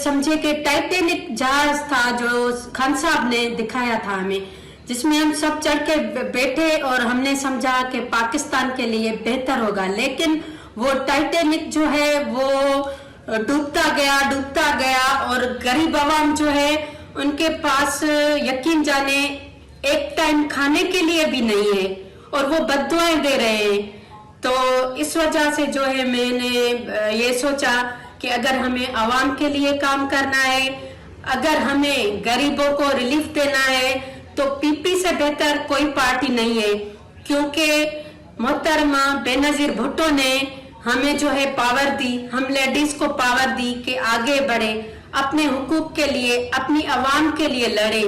समझे कि टाइटैनिक जहाज था जो खान साहब ने दिखाया था हमें जिसमें हम सब चढ़ के बैठे और हमने समझा कि पाकिस्तान के लिए बेहतर होगा, लेकिन वो टाइटैनिक जो है वो डूबता गया और गरीब आवाम जो है उनके पास यकीन जाने एक टाइम खाने के लिए भी नहीं है और वो बद्दुआएं दे रहे हैं। तो इस वजह से जो है मैंने ये सोचा कि अगर हमें आवाम के लिए काम करना है, अगर हमें गरीबों को रिलीफ देना है, तो पीपी से बेहतर कोई पार्टी नहीं है, क्योंकि मोहतरमा बेनजीर भुट्टो ने हमें जो है पावर दी, हम लेडीज को पावर दी कि आगे बढ़े, अपने हुकूक के लिए, अपनी आवाम के लिए लड़े।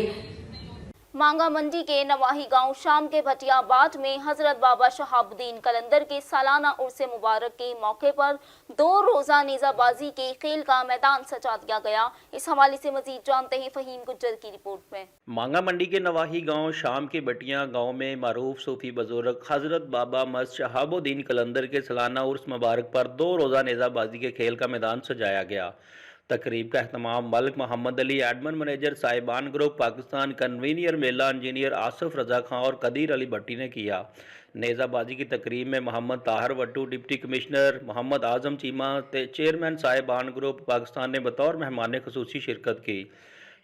मांगा मंडी के नवाही गांव शाम के भटियाबाद में हजरत बाबा शहाबुद्दीन कलंदर के सालाना उर्स मुबारक के मौके पर 2 रोजा नेजाबाजी के खेल का मैदान सजा दिया गया। इस हवाले से मजीद जानते हैं फहीम गुज्जर की रिपोर्ट में। मांगा मंडी के नवाही गांव शाम के बटिया गांव में मारूफ सूफी बुजुर्ग हजरत बाबा मस्त शहाबुद्दीन कलंदर के सालाना उर्स मुबारक पर 2 रोजा नेजाबाजी के खेल का मैदान सजाया गया। तकरीब का अहतमाम मलिक मोहम्मद अली, एडमन मैनेजर साहिबान ग्रुप पाकिस्तान, कन्वीनियर मेला इंजीनियर आसिफ रजा खां और कदीर अली भट्टी ने किया। नेज़ाबाजी की तकरीब में Mohammad Tahir Wattoo, deputy commissioner Mohammad Azam Cheema, chairman साहिबान ग्रुप पाकिस्तान ने बतौर मेहमान खुसूसी शिरकत की।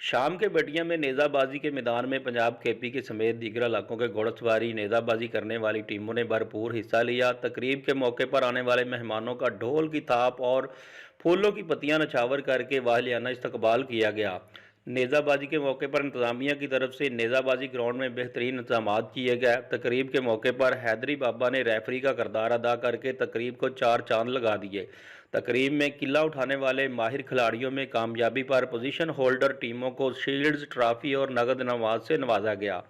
शाम के बटिया में नेज़ाबाजी के मैदान में पंजाब केपी के समेत दीगर इलाकों के घोड़सवारी नेज़ाबाजी करने वाली टीमों ने भरपूर हिस्सा लिया। तकरीब के मौके पर आने वाले मेहमानों का ढोल की थाप और फूलों की पत्तियां नछावर करके वाहियाना इस्तकबाल किया गया। नेज़ाबाजी के मौके पर इंतजामिया की तरफ से नेज़ाबाजी ग्राउंड में बेहतरीन इंतजाम किए गए। तकरीब के मौके पर हैदरी बाबा ने रेफरी का किरदार अदा करके तकरीब को 4 चांद लगा दिए। तकरीब में किला उठाने वाले माहिर खिलाड़ियों में कामयाबी पर पोजीशन होल्डर टीमों को शील्ड्स, ट्रॉफी और नगद नवाज से नवाजा गया।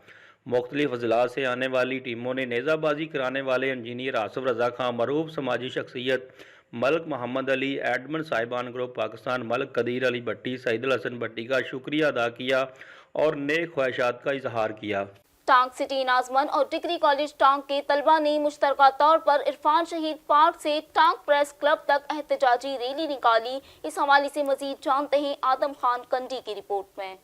मुख्तलिफ अजला से आने वाली टीमों ने नेज़ाबाजी कराने वाले इंजीनियर आसिफ रजा खां, मरूफ समाजी शख्सियत मलिक मोहम्मद अली, एडमन साहिबान ग्रुप पाकिस्तान, मलिक कदीर अली भट्टी, सईदुल हसन भट्टी का शुक्रिया अदा किया और नेक ख्वाहिशात का इजहार किया। टांग सिटी नाजमन और डिग्री कॉलेज टांग के तलबा ने मुश्तरका तौर पर इरफान शहीद पार्क से टांग प्रेस क्लब तक एहतजाजी रैली निकाली। इस हवाले से मजीद जानते हैं आदम खान कंडी की रिपोर्ट में।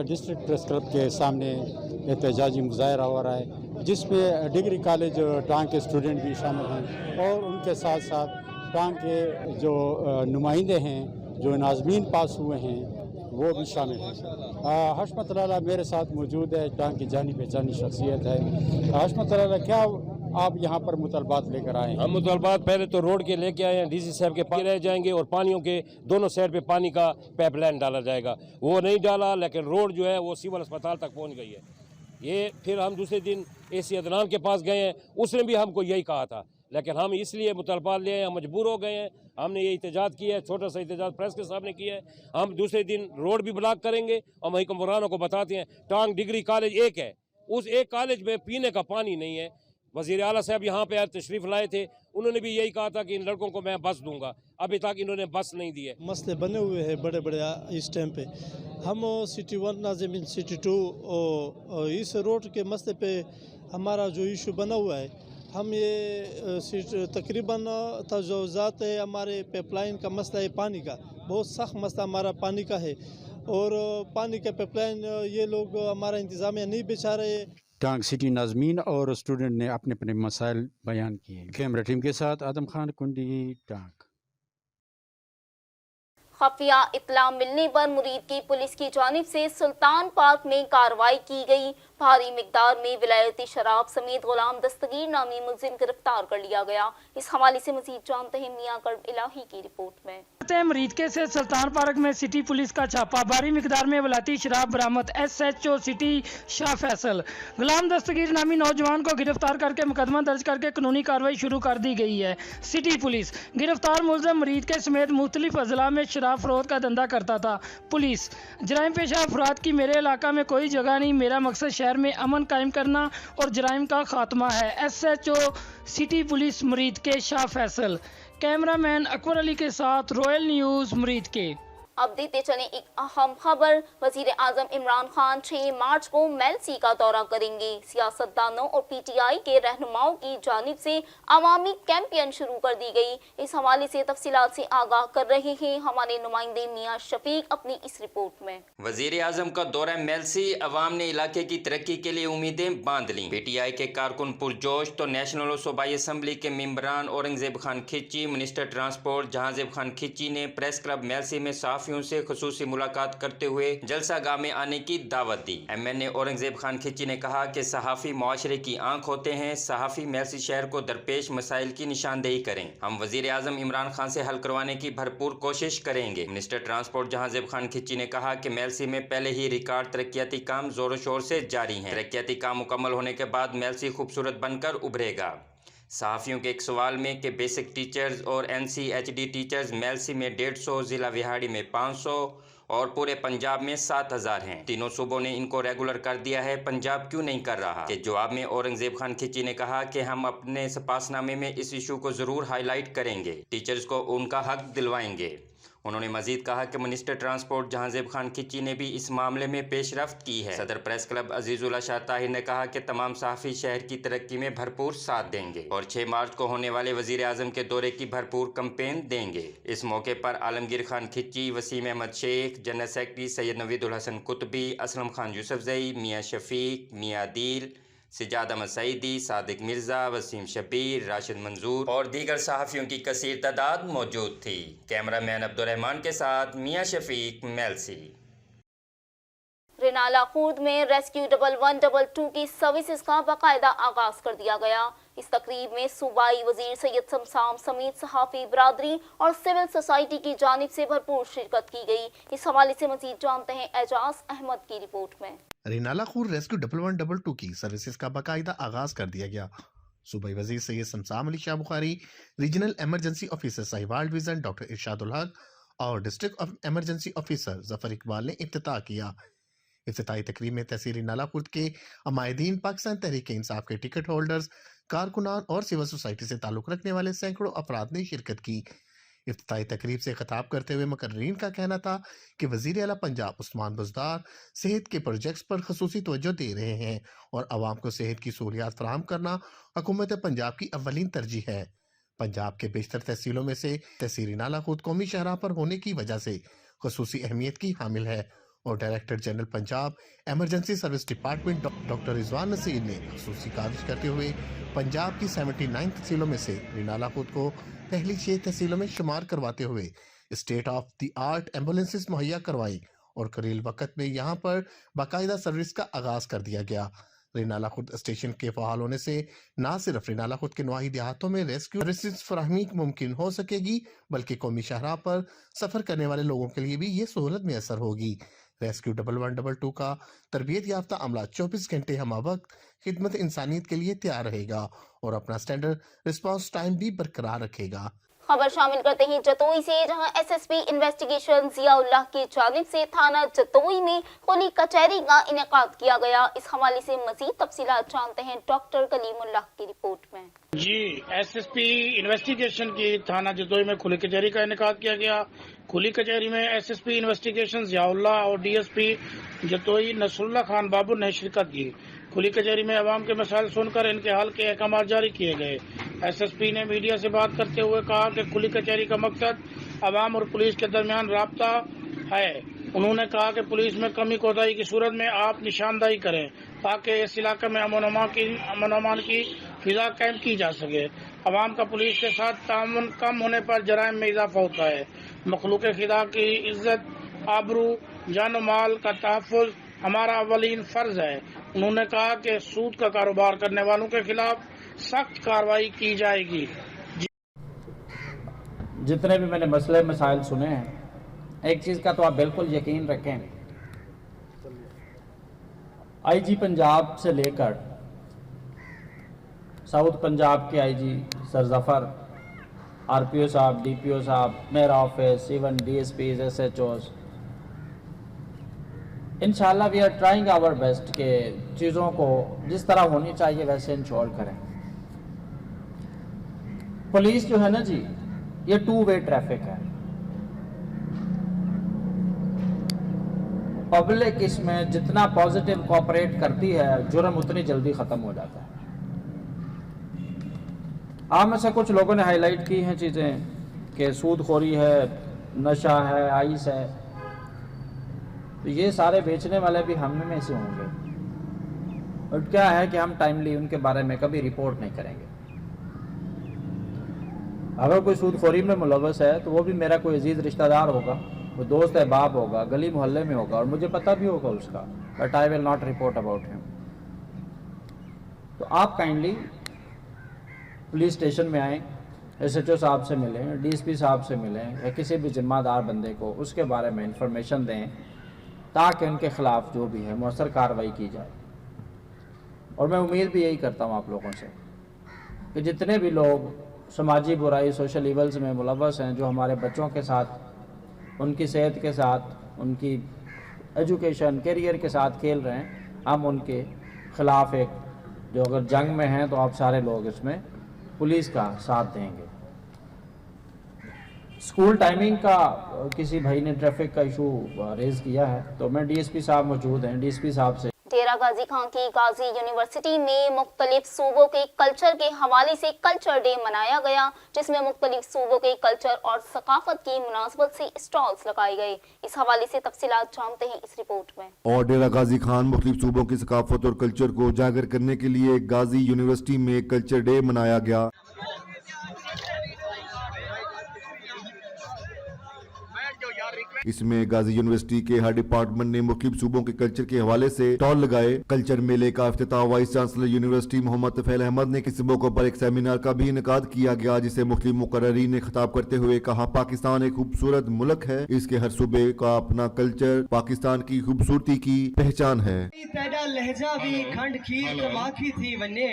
डिस्ट्रिक्ट प्रेस क्लब के सामने एहतजाजी मुजाहरा हो रहा है, जिसमें डिग्री कॉलेज टांग के स्टूडेंट भी शामिल हैं और उनके साथ साथ टांग के जो नुमाइंदे हैं, जो नाज़मीन पास हुए हैं, वो भी शामिल हैं। हशमत लाला मेरे साथ मौजूद है, टांग की जानी पहचानी शख्सियत है। हशमत लाला, क्या आप यहाँ पर मुतालबात लेकर आए हैं? हम मुतालबात पहले तो रोड के लेके आए हैं, डीसी साहब के पास रह जाएंगे और पानियों के दोनों साइड पे पानी का पाइपलाइन डाला जाएगा। वो नहीं डाला, लेकिन रोड जो है वो सिविल अस्पताल तक पहुँच गई है। ये फिर हम दूसरे दिन AC अदनान के पास गए हैं, उसने भी हमको यही कहा था, लेकिन हम इसलिए मुतालबात लिए हैं, मजबूर हो गए हैं। हमने ये एहतजाज किया है, छोटा सा एहतजाज प्रेस के सामने किया है। हम दूसरे दिन रोड भी ब्लॉक करेंगे और वही हुक्मरानों को बताते हैं टांग डिग्री कॉलेज एक है, उस एक कॉलेज में पीने का पानी नहीं है। वज़ीर आला साहब यहाँ पे तशरीफ़ लाए थे, उन्होंने भी यही कहा था कि इन लड़कों को मैं बस दूंगा, अभी तक इन्होंने बस नहीं दी है। मसले बने हुए हैं बड़े बड़े इस टाइम पे। हम सिटी 1 नाज़मीन सिटी 2 इस रोड के मसले पे हमारा जो इशू बना हुआ है, हम ये तकरीबन तजावुज़ात है, हमारे पाइपलाइन का मसला है, पानी का बहुत सख्त मसला हमारा पानी का है और पानी का पाइपलाइन ये लोग हमारा इंतज़ामिया नहीं बिछा रहे। टांग सिटी नाज़मीन और स्टूडेंट ने अपने अपने मसाइल बयान किए। कैमरा टीम के साथ आदम खान कुंडी, टांग। खुफिया इत्तला मिलने पर मुरीद की पुलिस की जानिब से सुल्तान पार्क में कार्रवाई की गई। भारी मिकदार में विलायती शराब समेत गुलाम दस्तगीर नामी मुलजिम गिरफ्तार कर लिया गया। इस हवाले से मजीद जानते हैं मियां कर्ब इलाही की रिपोर्ट में। मुरीद के से सुल्तान पार्क में सिटी पुलिस का छापा, भारी मिकदार में विलायती शराब बरामद। SHO सिटी शाह फैसल गुलाम दस्तगीर नामी नौजवान को गिरफ्तार करके मुकदमा दर्ज करके कानूनी कार्रवाई शुरू कर दी गई है। सिटी पुलिस गिरफ्तार मुलजिम मुरीद के समेत मुख्तलिफ अजला में शराब फरोख्त का धंधा करता था। पुलिस जराइम पेशा अफराद की मेरे इलाका में कोई जगह नहीं, मेरा मकसद शहर में अमन कायम करना और जराइम का खात्मा है। SHO सिटी पुलिस मुरीद के शाह फैसल। कैमरामैन अकबर अली के साथ रॉयल न्यूज़ मुरीद के। अब देते चले एक अहम खबर। वजीर आजम इमरान खान 6 मार्च को मेलसी का दौरा करेंगे। सियासतदानों और पीटीआई के रहनुमाओं की जानिब से अवामी कैंपेन शुरू कर दी गई। इस हवाले से तफसीलात से आगाह कर रहे हैं हमारे नुमाइंदे मियां शफीक अपनी इस रिपोर्ट में। वजीर आजम का दौरा मेलसी, अवाम ने इलाके की तरक्की के लिए उम्मीदें बांध लीं। पीटीआई के कारकुन पुरजोश तो नेशनल और सूबाई असम्बली के मेंबरान औरंगजेब खान खिच्ची, मिनिस्टर ट्रांसपोर्ट जहांजेब खान खिच्ची ने प्रेस क्लब मेलसी में साफियों से खुसूसी मुलाकात करते हुए जलसा गाह में आने की दावत दी। एमएनए औरंगजेब खान खिच्ची ने कहा कि सहाफ़ी मुआशरे की आंख होते हैं, सहाफ़ी मेलसी शहर को दरपेश मसाइल की निशानदेही करें। हम वजीर आजम इमरान खान से हल करवाने की भरपूर कोशिश करेंगे। मिनिस्टर ट्रांसपोर्ट जहांजेब खान खिच्ची ने कहा कि मेलसी में पहले ही रिकॉर्ड तरक्याती काम जोरों शोर से जारी हैं। तरक्याती काम मुकम्मल होने के बाद मेलसी खूबसूरत बनकर उभरेगा। सहाफ़ियों के एक सवाल में कि बेसिक टीचर्स और NCHD टीचर्स मेलसी में 150, ज़िला विहाड़ी में 500 और पूरे पंजाब में 7000 हैं। तीनों सूबों ने इनको रेगुलर कर दिया है, पंजाब क्यों नहीं कर रहा? के जवाब में औरंगजेब खान खिच्ची ने कहा कि हम अपने सपासनामे में इस इशू को ज़रूर हाईलाइट करेंगे, टीचर्स को उनका हक दिलवाएंगे। उन्होंने मजीद कहा कि मिनिस्टर ट्रांसपोर्ट जहांजेब खान खिच्ची ने भी इस मामले में पेशरफ्त की है। सदर प्रेस क्लब अजीजुल्लाह शाह ताहिर ने कहा कि तमाम सहाफ़ी शहर की तरक्की में भरपूर साथ देंगे और 6 मार्च को होने वाले वजीर आजम के दौरे की भरपूर कैंपेन देंगे। इस मौके पर आलमगीर खान खिच्ची, वसीम अहमद शेख, जनरल सेक्रेटरी सैयद नवीदुल हसन कुतबी, असलम खान यूसुफजई, मियाँ शफीक, मियाँ आदिल, सिजाद अहमद सईदी, सादिक मिर्जा, वसीम शबीर, राशिद मंजूर और दीगर सहाफ़ियों की कसीर तादाद मौजूद थी। कैमरामैन अब्दुर्रहमान के साथ मियाँ शफीक, मेलसी। रेनाला खुर्द में रेस्क्यू 1122 की सर्विसेज का बाकायदा आगाज कर दिया गया। इस तकरीब में सूबाई वजीर सैयद समसाम समेत सहाफ़ी बरादरी और सिविल सोसाइटी की जानिब से भरपूर शिरकत की गई। इस हवाले से मजीद जानते हैं एजाज अहमद की रिपोर्ट में। रेनाला खुर्द रेस्क्यू 1122 की सर्विसेज का बाकायदा आगाज कर दिया गया। सूबाई वजीर Syed Samsam Ali Shah Bukhari, regional emergency officer Sahiwal division doctor Irshadul Haq और district emergency officer Zafar Iqbal ने इफ्तिताह किया। इफ्तिताही तकरीब में तहसील रेनाला खुर्द के अमायदीन, पाकिस्तान तहरीक इंसाफ के टिकट होल्डर्स, कारकुनान और सिविल सोसाइटी से ताल्लुक़ रखने वाले सैकड़ों अफराद ने शिरकत की। इफ्तिताही तकरीब से खिताब करते हुए मुकर्रीन का कहना था कि वज़ीर आला पंजाब उस्मान बुज़दार सेहत के प्रोजेक्ट्स पर ख़ुसूसी तवज्जो दे रहे हैं और आवाम को सेहत की सहूलियात फराहम करना हुकूमत पंजाब की अव्वलीन तरजीह है। पंजाब के बेशतर तहसीलों में से तहसील रेनाला खुर्द कौमी शहरा पर होने की वजह से ख़ुसूसी अहमियत की हामिल है और director general Punjab emergency service department doctor Rizwan Naseer ने खसूसी काविश करते हुए पंजाब की 79 तहसीलों में से रेनाला खुर्द को पहली 6 तहसीलों में शुमार करवाते हुए state of the art ambulances मुहैया करवाई और करील वक्त में यहाँ पर बाकायदा सर्विस का आगाज कर दिया गया। रेनाला खुर्द स्टेशन के फहाल होने से न सिर्फ रेनाला खुर्द के नवाही देहातों में रेस्क्यू सर्विसेज फराहमी मुमकिन हो सकेगी, बल्कि कौमी शहरा पर सफ़र करने वाले लोगों के लिए भी ये सहूलत मैसर होगी। रेस्क्यू 1122 का तरबियत याफ्ता अमला 24 घंटे हम वक्त खिदमत इंसानियत के लिए तैयार रहेगा और अपना स्टैंडर्ड रिस्पांस टाइम भी बरकरार रखेगा। खबर शामिल करते हैं जतोई से, जहां एसएसपी इन्वेस्टिगेशन जियाउल्लाह की जानिब से थाना जतोई में खुली कचहरी का इनेकाद किया गया। इस हवाले से मजीद तफसीलात जानते हैं डॉक्टर कलीमुल्लाह की रिपोर्ट में। जी, एसएसपी इन्वेस्टिगेशन की थाना जतोई में खुली कचहरी का इनेकाद किया गया। खुली कचहरी में एसएसपी इन्वेस्टिगेशन जियाउल्लाह और डीएसपी जतोई नसरुल्लाह खान बाबू ने शिरकत की। खुली कचहरी में अवाम के मसाइल सुनकर इनके हल के अहकाम जारी किए गए। एसएसपी ने मीडिया से बात करते हुए कहा कि खुली कचहरी का मकसद अवाम और पुलिस के दरमियान राब्ता है। उन्होंने कहा कि पुलिस में कमी कोताही की सूरत में आप निशानदाही करें ताकि इस इलाके में अमन अमान की फिजा कायम की जा सके। अवाम का पुलिस के साथ ताउन कम होने पर जराइम में इजाफा होता है। मखलूक खुदा की इज्जत, आबरू, जान माल का तहफ़्फ़ुज़ हमारा अव्वलीन फर्ज है। उन्होंने कहा कि सूद का कारोबार करने वालों के खिलाफ सख्त कार्रवाई की जाएगी। जितने भी मैंने मसले मसाइल सुने हैं, एक चीज़ का तो आप बिल्कुल यकीन रखें, आईजी पंजाब से लेकर साउथ पंजाब के आईजी सर जफर, आरपीओ साहब, डीपीओ साहब, मेरा ऑफिस, इवन डीएसपीज, एसएचओज, इंशाल्लाह we are trying our best के चीज़ों को जिस तरह होनी चाहिए वैसे इंश्योर करें। पुलिस जो है ना जी, ये 2 वे ट्रैफिक है। पब्लिक इसमें जितना पॉजिटिव कोऑपरेट करती है, जुर्म उतनी जल्दी ख़त्म हो जाता है। आप में से कुछ लोगों ने हाईलाइट की हैं चीज़ें कि सूदखोरी है, नशा है, आइस है, तो ये सारे बेचने वाले भी हम में से होंगे। और क्या है कि हम टाइमली उनके बारे में कभी रिपोर्ट नहीं करेंगे। अगर कोई सूदखोरी में मुलव्वस है तो वो भी मेरा कोई अजीज़ रिश्तेदार होगा, वो दोस्त अहबाब होगा, गली मोहल्ले में होगा और मुझे पता भी होगा उसका, but I will not report about him. तो आप काइंडली पुलिस स्टेशन में आएँ, SHO साहब से मिलें, DSP साहब से मिलें या किसी भी जिम्मेदार बंदे को उसके बारे में इंफॉर्मेशन दें ताकि उनके ख़िलाफ़ जो भी है मौसर कार्रवाई की जाए। और मैं उम्मीद भी यही करता हूँ आप लोगों से कि जितने भी लोग समाजी बुराई, सोशल इवल्स में मुलव्वस हैं, जो हमारे बच्चों के साथ, उनकी सेहत के साथ, उनकी एजुकेशन, करियर के साथ खेल रहे हैं, हम उनके ख़िलाफ़ एक जो अगर जंग में हैं तो आप सारे लोग इसमें पुलिस का साथ देंगे। स्कूल टाइमिंग का किसी भाई ने ट्रैफिक का इशू रेज़ किया है, तो मैं DSP साहब मौजूद हैं, DSP साहब से। डेरा गाजी खान की गाजी यूनिवर्सिटी में मुख्तलिफ सूबों के कल्चर के हवाले से कल्चर डे मनाया गया, जिसमें मुख्तलिफ सूबों के कल्चर और सकाफत की मुनासबत से स्टॉल्स लगाए गए। इस हवाले से तफसीलात जानते हैं इस रिपोर्ट में। और डेरा गाजी खान मुख्तलिफ सूबों की सकाफत और कल्चर को उजागर करने के लिए गाजी यूनिवर्सिटी में कल्चर डे मनाया गया। इसमें गाजी यूनिवर्सिटी के हर डिपार्टमेंट ने मुख्तलिफ सूबों के कल्चर के हवाले से स्टॉल लगाए। कल्चर मेले का इफ्तिताह vice chancellor university Muhammad Tufail Ahmed ने किसी मौके पर एक सेमिनार का भी इनेकाद किया गया, जिसे मुख्तलिफ मुकर्ररीन ने खिताब करते हुए कहा, पाकिस्तान एक खूबसूरत मुल्क है, इसके हर सूबे का अपना कल्चर पाकिस्तान की खूबसूरती की पहचान है। लहजा भी खंड खीर कमाखी थी वने,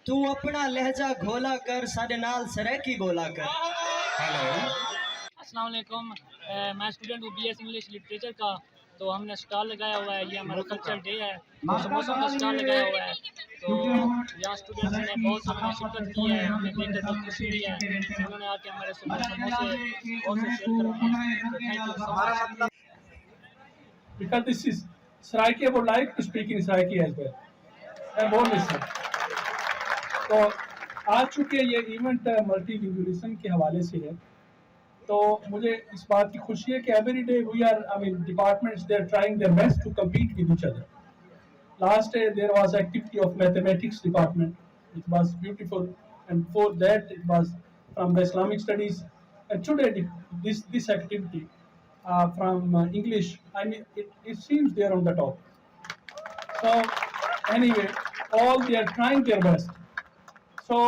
तू अपना लहजा घोला कर साडे नाल सरैकी बोला कर। अस्सलाम वालेकुम, मैं स्टूडेंट हूँ BS इंग्लिश लिटरेचर का। तो हमने स्टॉल लगाया हुआ है, ये हमारा कल्चर डे है, तो समोसों का स्टॉल लगाया हुआ है। तो यहाँ स्टूडेंट्स ने बहुत सारी शिरकत की है, हमें देखकर बहुत खुशी हुई है, उन्होंने आके हमारे समोसे बहुत से शेयर करवाए, तो thank you so much. Because this is Saraiki, I would like to speak in Saraiki as well. I'm more listening. तो आज चूँकि ये इवेंट मल्टीलिंगुअलिज्म के हवाले से है, तो मुझे इस बात की खुशी है कि every day we are, I mean, departments they are trying their best to compete with each other. Last day there was activity of mathematics department, it was beautiful, and for that it was from the Islamic studies, and today this activity from English, I mean, it seems they are on the top. So anyway, all they are trying their best. So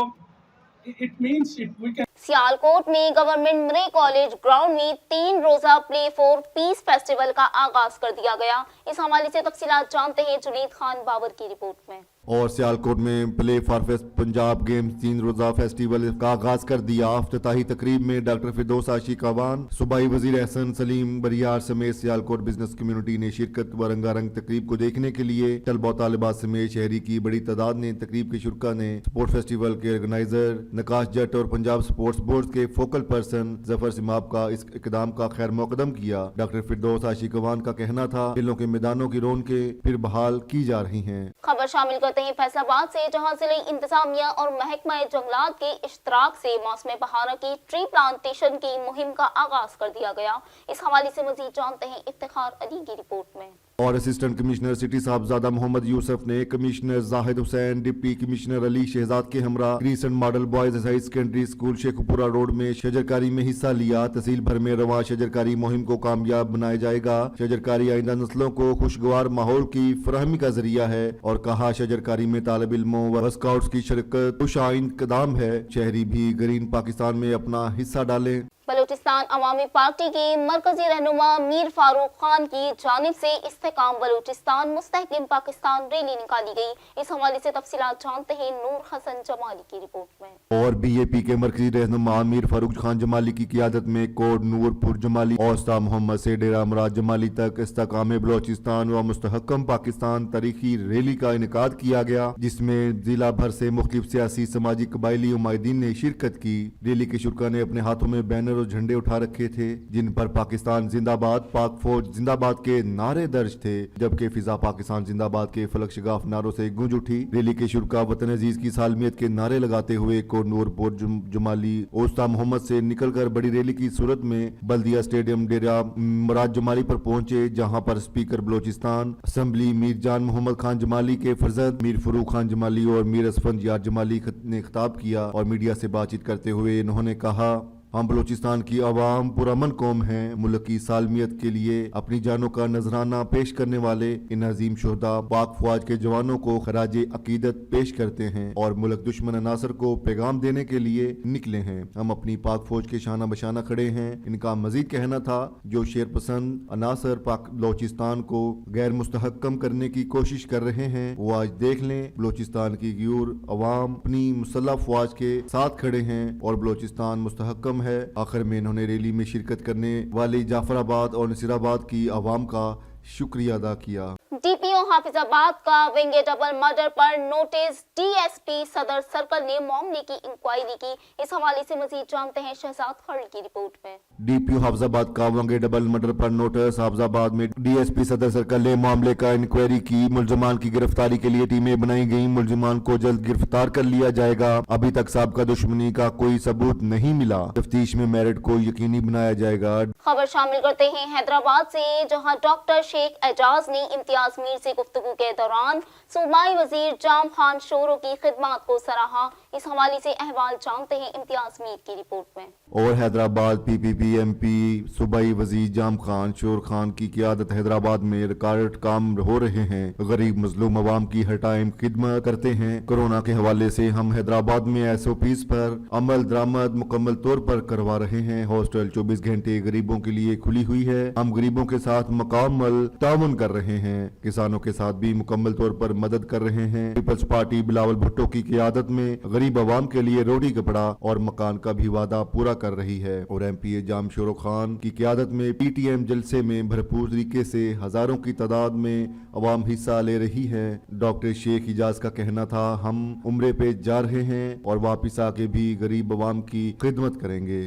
it means if we can. Sialkot में government मरे college ground में 3 रोजा play for piece festival का आगाज कर दिया गया। इस हवाले से तफसीलात जानते हैं जुनीद खान बाबर की रिपोर्ट में। और सियालकोट में play for fest Punjab games 3 रोजा फेस्टिवल का आगाज कर दिया। इफ्तिताही तकरीब में डॉक्टर फिरदौस आशिक अवान, सूबाई वजीर एहसन सलीम बरियार समेत सियालकोट बिजनेस कम्युनिटी ने शिरकत व रंगारंग तकरीब को देखने के लिए तलबा तालिबात समेत शहरी की बड़ी तादाद ने तकरीब के शुरा ने स्पोर्ट फेस्टिवल के ऑर्गेनाइजर नकाश जट और पंजाब स्पोर्ट्स बोर्ड के फोकल पर्सन जफर सिमाब का इस इकदाम का खैर मकदम किया। डॉक्टर फिरदौस आशिक अवान का कहना था, खेलों के मैदानों की रौनकें फिर बहाल की जा रही हैं। खबर शामिल करते हैं फैसलाबाद से, जहां जिले इंतजामिया और महकमा जंगलात के इश्तराक से मौसम बहार की ट्री प्लांटेशन की मुहिम का आगाज कर दिया गया। इस हवाले से मजीद जानते हैं इफ्तिखार अली की रिपोर्ट में। और assistant commissioner city Sahibzada Muhammad Yousuf ने commissioner Zahid Hussain, deputy commissioner Ali Shahzad के हमरा crescent model boys high secondary school Sheikhupura road में शजरकारी में हिस्सा लिया। तहसील भर में रवा शजरकारी मुहिम को कामयाब बनाया जाएगा। शजरकारी आइंदा नस्लों को खुशगवार माहौल की फराहमी का जरिया है और कहा, शजरकारी में तालिब इल्मों व स्काउट्स की शिरकत खुशाइंद कदम है। शहरी भी ग्रीन पाकिस्तान में अपना हिस्सा डालें। बलूचिस्तान अवामी पार्टी के मरकजी रहनुमा मीर फारूक खान की जानिब से इस्तेकाम बलूचिस्तान मुस्तहकिम पाकिस्तान रैली निकाली गई। इस हवाले से तफसीलात जानते हैं नूर हसन जमाली की रिपोर्ट में। और BAP के मरकजी रहनुमा मीर फारूक खान जमाली की क़ियादत में कोट नूरपुर जमाली औस्ता मोहम्मद से डेरा मुराद जमाली तक इस्तेकाम बलूचिस्तान व मुस्तहकम पाकिस्तान तारीखी रैली का इनेकाद किया गया, जिसमें जिला भर से मुख्तलिफ सियासी समाजी कबायली उमायदीन ने शिरकत की। रैली के शुरा ने अपने हाथों में बैनर बैनर और झंडे उठा रखे थे जिन पर पाकिस्तान जिंदाबाद, पाक फौज जिंदाबाद के नारे दर्ज थे, जबकि फिजा पाकिस्तान जिंदाबाद के फलक शगाफ नारों से गूंज उठी। रैली के शुरा वतन अजीज की सालमियत के नारे लगाते हुए कोनूरपुर जमाली ओस्ता मोहम्मद से निकलकर बड़ी रैली की सूरत में बल्दिया स्टेडियम डेरा मुराद जमाली पर पहुंचे, जहां पर स्पीकर बलोचिस्तान असेंबली मीर जान मोहम्मद खान जमाली के फरजंद मीर फरूक खान जमाली और मीर असफंजात जमाली ने खिताब किया और मीडिया से बातचीत करते हुए इन्होंने कहा, हम बलूचिस्तान की आवाम पुरअमन कौम हैं। मुल्क की सालमियत के लिए अपनी जानों का नजराना पेश करने वाले इन अजीम शोहदा पाक फौज के जवानों को खराजे अकीदत पेश करते हैं और मुल्क दुश्मन अनासर को पैगाम देने के लिए निकले हैं। हम अपनी पाक फौज के शाना बशाना खड़े हैं। इनका मजीद कहना था, जो शेर पसंद अनासर पाक बलूचिस्तान को गैर मुस्तहकम करने की कोशिश कर रहे हैं, वो आज देख लें, बलूचिस्तान की गियूर अवाम अपनी मुसल्लह फौज के साथ खड़े हैं और बलूचिस्तान मुस्तहकम है। आखिर में इन्होंने रैली में शिरकत करने वाली जाफराबाद और नसीराबाद की आवाम का शुक्रिया अदा किया। डीपीओ हाफिजाबाद का विंगे डबल मर्डर पर नोटिस, डीएसपी सदर सर्कल ने मामले की इंक्वायरी की। इस हवाले से मजीद जानते हैं शहजाद खड़ी की रिपोर्ट में। डीपीओ हाफिजाबाद का विंगे डबल मर्डर पर नोटिस, हाफिजाबाद में डीएसपी सदर सर्कल ने मामले का इंक्वायरी की। मुलजमान की गिरफ्तारी के लिए टीमें बनाई गई। मुलजमान को जल्द गिरफ्तार कर लिया जाएगा। अभी तक साबिका दुश्मनी का कोई सबूत नहीं मिला। तफ्तीश में मेरिट को यकीनी बनाया जाएगा। खबर शामिल करते हैं हैदराबाद से, जहां डॉक्टर शेख एजाज ने इम्तियाज मीर से गुफ्तगू के दौरान सूबाई वजीर जाम खान शोरो की खिदमत को सराहा। इस हवाले से अहवाल जानते हैं इम्तियाज मीर की रिपोर्ट में। और हैदराबाद पीपीपी एमपी सूबाई वजीर जाम खान शोर खान की क़ियादत हैदराबाद में रिकॉर्ड काम हो रहे हैं। गरीब मजलूम अवाम की हर टाइम खिदमत करते हैं। कोरोना के हवाले से हम हैदराबाद में SOPs पर अमल दरामद मुकम्मल तौर पर करवा रहे हैं। हॉस्टल 24 घंटे गरीबों के लिए खुली हुई है। हम गरीबों के साथ मुकम्मल ताउन कर रहे हैं। किसानों के साथ भी मुकम्मल तौर पर मदद कर रहे हैं। पीपल्स पार्टी बिलावल भुट्टो की क़ियादत में गरीब अवाम के लिए रोटी कपड़ा और मकान का भी वादा पूरा कर रही है। और MPA जाम शोरो खान की क़ियादत में PTM जलसे में भरपूर तरीके से हजारों की तादाद में अवाम हिस्सा ले रही है। डॉक्टर शेख एजाज का कहना था, हम उम्रे पे जा रहे हैं और वापिस आके भी गरीब अवाम की खिदमत करेंगे।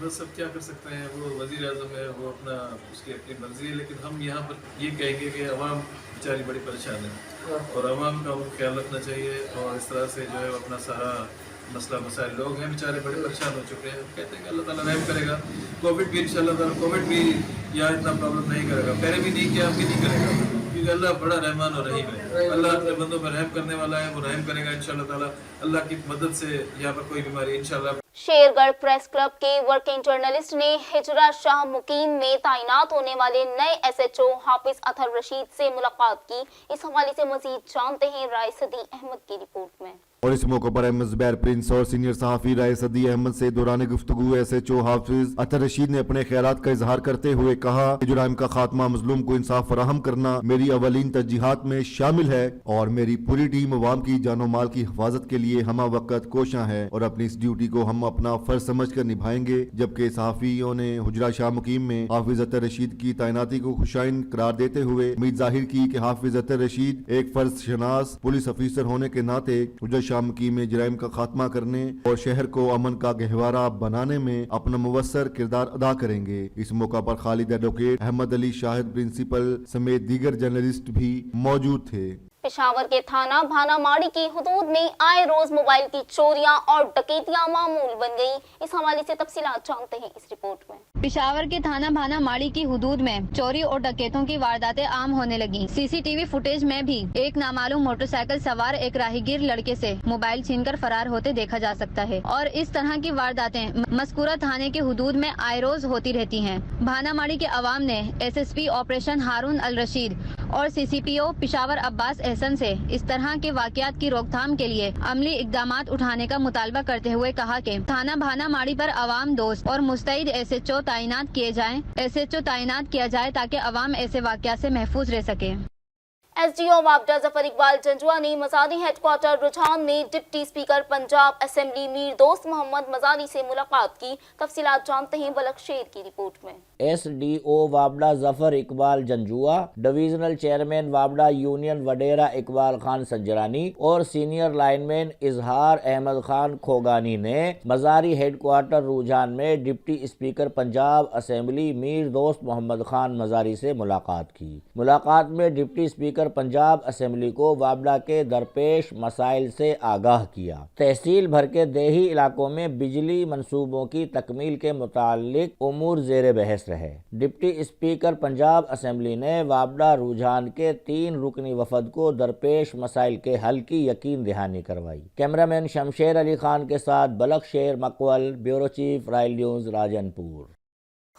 बस अब क्या कर सकते हैं, वो वज़ीर आज़म है, वो अपना उसकी अपनी मर्जी है, लेकिन हम यहाँ पर ये कहेंगे कि अवाम बेचारी बड़ी परेशान है और अवाम का वो ख्याल रखना चाहिए। और इस तरह से जो है अपना सारा मसला मसाइल, लोग हैं बेचारे बड़े परेशान हो चुके हैं। कहते हैं कि अल्लाह ताला रहम करेगा। कोविड भी इंशाल्लाह ताला कोविड भी यहाँ इतना प्रॉब्लम नहीं करेगा, पहले भी नहीं किया, अब भी नहीं करेगा, क्योंकि अल्लाह बड़ा रहमान और रहीम है। अल्लाह अपने बंदों पर रहम करने वाला है, वो रहम करेगा इंशाल्लाह ताला। अल्लाह की मदद से यहाँ पर कोई बीमारी इंशाल्लाह। शेरगढ़ प्रेस क्लब के वर्किंग जर्नलिस्ट ने हिजरा शाह मुकीम में तैनात होने वाले नए SHO हाफिज अतहर रशीद से मुलाकात की। इस हवाले से मजीद जानते हैं राय सदी अहमद की रिपोर्ट में। और इस मौके पर अहमद ज़ुबैर प्रिंस और सीनियर सहाफ़ी राय सदी अहमद से दौरान गुफ्तगू SHO हाफिज अतहर रशीद ने अपने ख्यालात का इजहार करते हुए कहा कि जुराइम का खात्मा, मजलूम को इंसाफ फराहम करना मेरी अवलीन तरजीहात में शामिल है और मेरी पूरी टीम अवाम की जानो माल की हिफाजत के लिए हमा वक्त कोशां है और अपनी इस ड्यूटी को हम अपना फर्ज समझकर निभाएंगे। जबकि सहाफ़ियों ने हुजरा शाह मुकीम में हाफिज अतहर रशीद की तैनाती को खुशाइन करार देते हुए उम्मीद जाहिर की कि हाफिज अतहर रशीद एक फर्ज शनास पुलिस अफसर होने के नाते हुजरा शाह मुकीम में जराइम का खात्मा करने और शहर को अमन का गहवारा बनाने में अपना मुवस्सर किरदार अदा करेंगे। इस मौका पर खालिद एडवोकेट, अहमद अली शाहिद प्रिंसिपल समेत दीगर जर्नलिस्ट भी मौजूद थे। पेशावर के थाना भानामाड़ी की हुदूद में आए रोज मोबाइल की चोरियां और डकैतियां मामूल बन गई। इस हवाले से तफसीलात जानते हैं इस रिपोर्ट में। पेशावर के थाना भानामाड़ी की हुदूद में चोरी और डकैतों की वारदातें आम होने लगी। CCTV फुटेज में भी एक नामालूम मोटरसाइकिल सवार एक राहगीर लड़के से मोबाइल छीनकर फरार होते देखा जा सकता है और इस तरह की वारदातें मस्कूरा थाने के हुदूद में आए रोज होती रहती हैं। भानामाड़ी के अवाम ने SSP ऑपरेशन हारून अल रशीद और CCPO पेशावर अब्बास एहसन से इस तरह के वाकयात की रोकथाम के लिए अमली इकदामात उठाने का मुतालबा करते हुए कहा कि थाना भानामाड़ी पर अवाम दोस्त और मुस्तैद SHO तैनात किए जाएं। SHO तैनात किया जाए ताकि अवाम ऐसे वाकयात से महफूज रह सके। एसडीओ वापडा जफर इकबाल जंजुआ ने मजारी हेडक्वार्टर रुझान में deputy speaker Punjab assembly Mir दोस्त मोहम्मद मजारी से मुलाकात की। तफसीलात जानते हैं बलक शेर की रिपोर्ट में। एसडीओ वापडा जफर इकबाल जंजुआ, डिविजनल चेयरमैन वापडा यूनियन वडेरा इकबाल खान संजरानी और सीनियर लाइनमैन इजहार अहमद खान खोगानी ने मजारी हेडक्वार्टर रुझान में deputy speaker Punjab assembly Mir दोस्त मोहम्मद खान मजारी से मुलाकात की। मुलाकात में डिप्टी स्पीकर पंजाब असेंबली को वापडा के दरपेश मसाइल से आगाह किया। तहसील भर के देही इलाकों में बिजली मंसूबों की तकमील के मुतालिक उमूर ज़ेर बहस रहे। डिप्टी स्पीकर पंजाब असेंबली ने वापडा रुझान के 3 रुकनी वफद को दरपेश मसाइल के हल की यकीन दहानी करवाई। कैमरामैन शमशेर अली खान के साथ Balakh Sher Makwal, bureau chief royal news Rajanpur.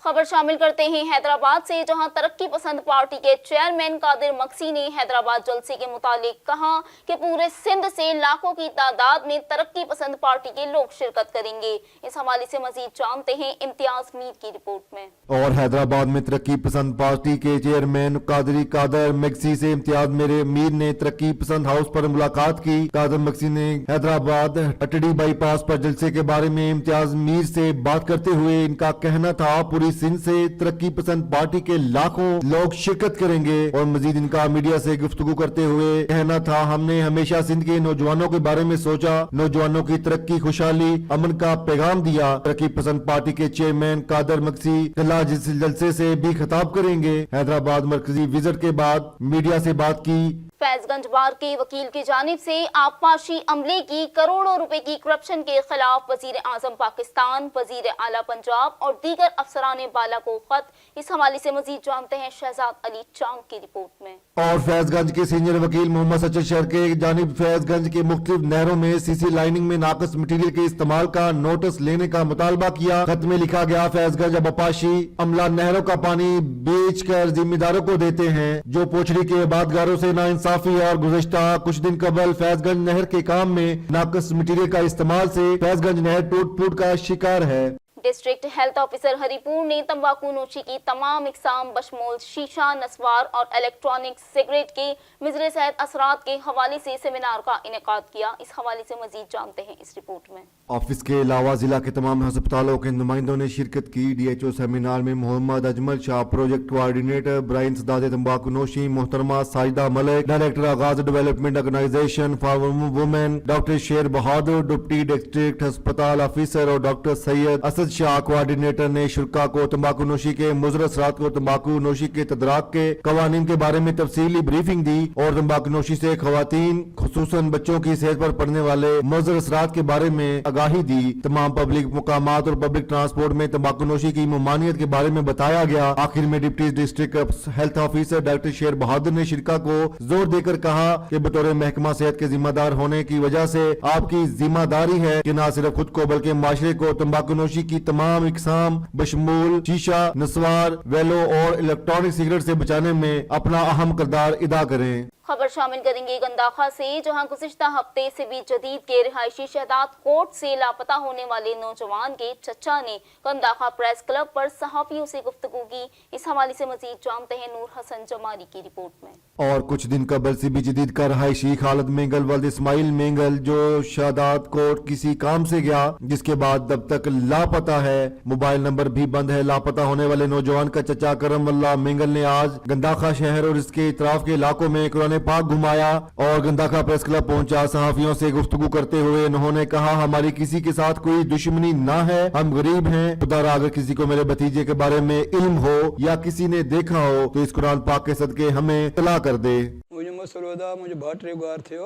खबर शामिल करते हैं हैदराबाद से, जहां तरक्की पसंद पार्टी के चेयरमैन कादिर मक्सी ने हैदराबाद जलसे के मुतालिक कहा कि पूरे सिंध से लाखों की तादाद में तरक्की पसंद पार्टी के लोग शिरकत करेंगे। इस हवाले से मजीद जानते हैं इम्तियाज मीर की रिपोर्ट में। और हैदराबाद में तरक्की पसंद पार्टी के चेयरमैन कादिर मक्सी से इम्तियाज मीर ने तरक्की पसंद हाउस पर मुलाकात की। कादिर मक्सी ने हैदराबाद अटड़ी बाईपास पर जलसे के बारे में इम्तियाज मीर से बात करते हुए इनका कहना था पूरी सिंध से तरक्की पसंद पार्टी के लाखों लोग शिरकत करेंगे। और मजीद इनका मीडिया से गुफ्तगू करते हुए कहना था हमने हमेशा सिंध के नौजवानों के बारे में सोचा, नौजवानों की तरक्की, खुशहाली, अमन का पैगाम दिया। तरक्की पसंद पार्टी के चेयरमैन कादिर मक्सी जिला जलसे से भी खिताब करेंगे। हैदराबाद मरकजी विजिट के बाद मीडिया से बात की। फैजगंज बार के वकील की जानिब से आबपाशी अमले की करोड़ों रुपए की करप्शन के खिलाफ वजीर आजम पाकिस्तान, वजीर आला पंजाब और दीगर अफसरान बाला को खत। इस हवाले से मजीद जानते हैं शहजाद अली चांग की रिपोर्ट में। और फैजगंज के सीनियर वकील मोहम्मद सचिन शर के जानिब फैजगंज के मुख्तलिफ नहरों में सीसी लाइनिंग में नाकस मटीरियल के इस्तेमाल का नोटिस लेने का मुतालबा किया। खत में लिखा गया फैजगंज आबपाशी अमला नहरों का पानी बेच कर जिम्मेदारों को देते हैं जो पोछड़ी के आबादगारों से नाइंसाफी और गुज़श्ता कुछ दिन कबल फैजगंज नहर के काम में नाकस मटीरियल का इस्तेमाल से फैजगंज नहर टूट फूट का शिकार है। डिस्ट्रिक्ट हेल्थ ऑफिसर हरिपुर ने तंबाकू नोशी की तमाम इकसाम बशमूल शीशा, नस्वार और इलेक्ट्रॉनिक सिगरेट के मिज़र सेहत असरात के हवाले से सेमिनार का इनेकाद किया। इस हवाले से मजीद जानते हैं इस रिपोर्ट में। ऑफिस के अलावा जिला के तमाम अस्पतालों के नुमाइंदों ने शिरकत की। DHO सेमिनार में मोहम्मद अजमल शाह, प्रोजेक्ट कोऑर्डिनेटर ब्राइन सदाद तंबाकू नोशी, मोहतरमा Sajida Malik, director Aghaz development organisation for women, doctor Sher Bahadur, deputy district अस्पताल ऑफिसर और डॉक्टर सैयद असद शाह कोऑर्डिनेटर ने शुरा को तंबाकू नोशी के मुज़र असरात को तंबाकू नोशी के तदराक के कवानीन के बारे में तफसीली ब्रीफिंग दी और तंबाकू नोशी से खवातीन खुसूसन बच्चों की सेहत पर पड़ने वाले मुज़र असरात के बारे में आगाही दी। तमाम पब्लिक मुकामात और पब्लिक ट्रांसपोर्ट में तंबाकू नोशी की ममानियत के बारे में बताया गया। आखिर में deputy district health officer doctor Sher बहादुर ने शिरका को जोर देकर कहा कि बतौर महकमा सेहत के जिम्मेदार होने की वजह से आपकी जिम्मेदारी है कि न सिर्फ खुद को बल्कि माशरे को तंबाकू नोशी की तमाम इकसाम बशमूल शीशा, नस्वार, वेलो और इलेक्ट्रॉनिक सिगरेट से बचाने में अपना अहम किरदार अदा करें। खबर शामिल करेंगे गंदाखा से, जहां गुज़िश्ता हफ्ते से भी जदीद के रिहायशी शहदाद कोर्ट से लापता होने वाले नौजवान के चचा ने गंदाखा प्रेस क्लब पर सहाफियों से गुफ्तगू की। इस हवाले से मजीद जानते हैं नूर हसन जमारी की रिपोर्ट में। और कुछ दिन कबल से भी जदीद का रिहायशी खालिद मेंगल वल्द इस्माइल मेंगल जो शहदाद कोर्ट किसी काम से गया जिसके बाद अब तक लापता है, मोबाइल नंबर भी बंद है। लापता होने वाले नौजवान का चचा करमवल्ला मेंगल ने आज गंदाखा शहर और इसके इतराफ के इलाकों में कुरान पाक घुमाया और गंदाखा प्रेस क्लब पहुंचा। सहाफियों से गुफ्तगू करते हुए उन्होंने कहा हमारी किसी के साथ कोई दुश्मनी ना है, हम गरीब हैं। खुदारा अगर किसी को मेरे भतीजे के बारे में इल्म हो या किसी ने देखा हो तो इस कुरान पाक के सदके हमें इत्तला कर दे। मुझे मसरूदा मुझे भाटरे गुआर थे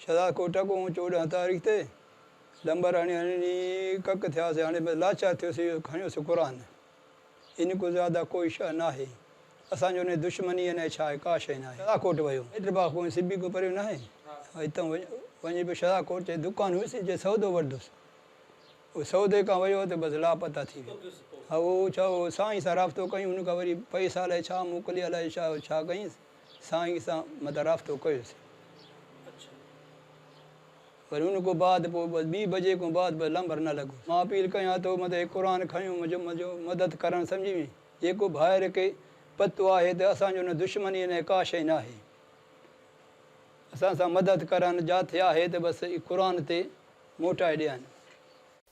शदा कोटा को 14 तारीख ते लंबर हाणे कक थिया से हाणे लाचार थियो से खणियो से कुरान इनको ज़्यादा कोई शइ ना है असांजो ने दुश्मनी ने छा आहे का शइ न आहे। शदा कोट वियो एतिरे बा कोई सिबी को परे न आहे हितां वञी पे शदा कोट जे दुकान हुईसीं जे सौदो वठंदुसि उहो सौदे खां वियो त बसि लापता थी वियो। हा उहो छा साईं सां राब्तो कयूं उन खां वरी पैसा अलाए छा मोकिली अलाए छा कईंसि साईं सां मतिलबु राब्तो कयोसीं। पर उन बाद पोइ बसि 2 बजे खां बाद बसि लंबर न लॻो। मां अपील कयां थो मतिलबु क़ुर खयूं मुंहिंजो मदद करणु सम्झी जेको ॿाहिरि खे पतो आहे त असांजो न दुश्मनी न का शइ न आहे। असां सां मदद करण जा थिया है तो बस कुरान ते मोटाए ॾियनि।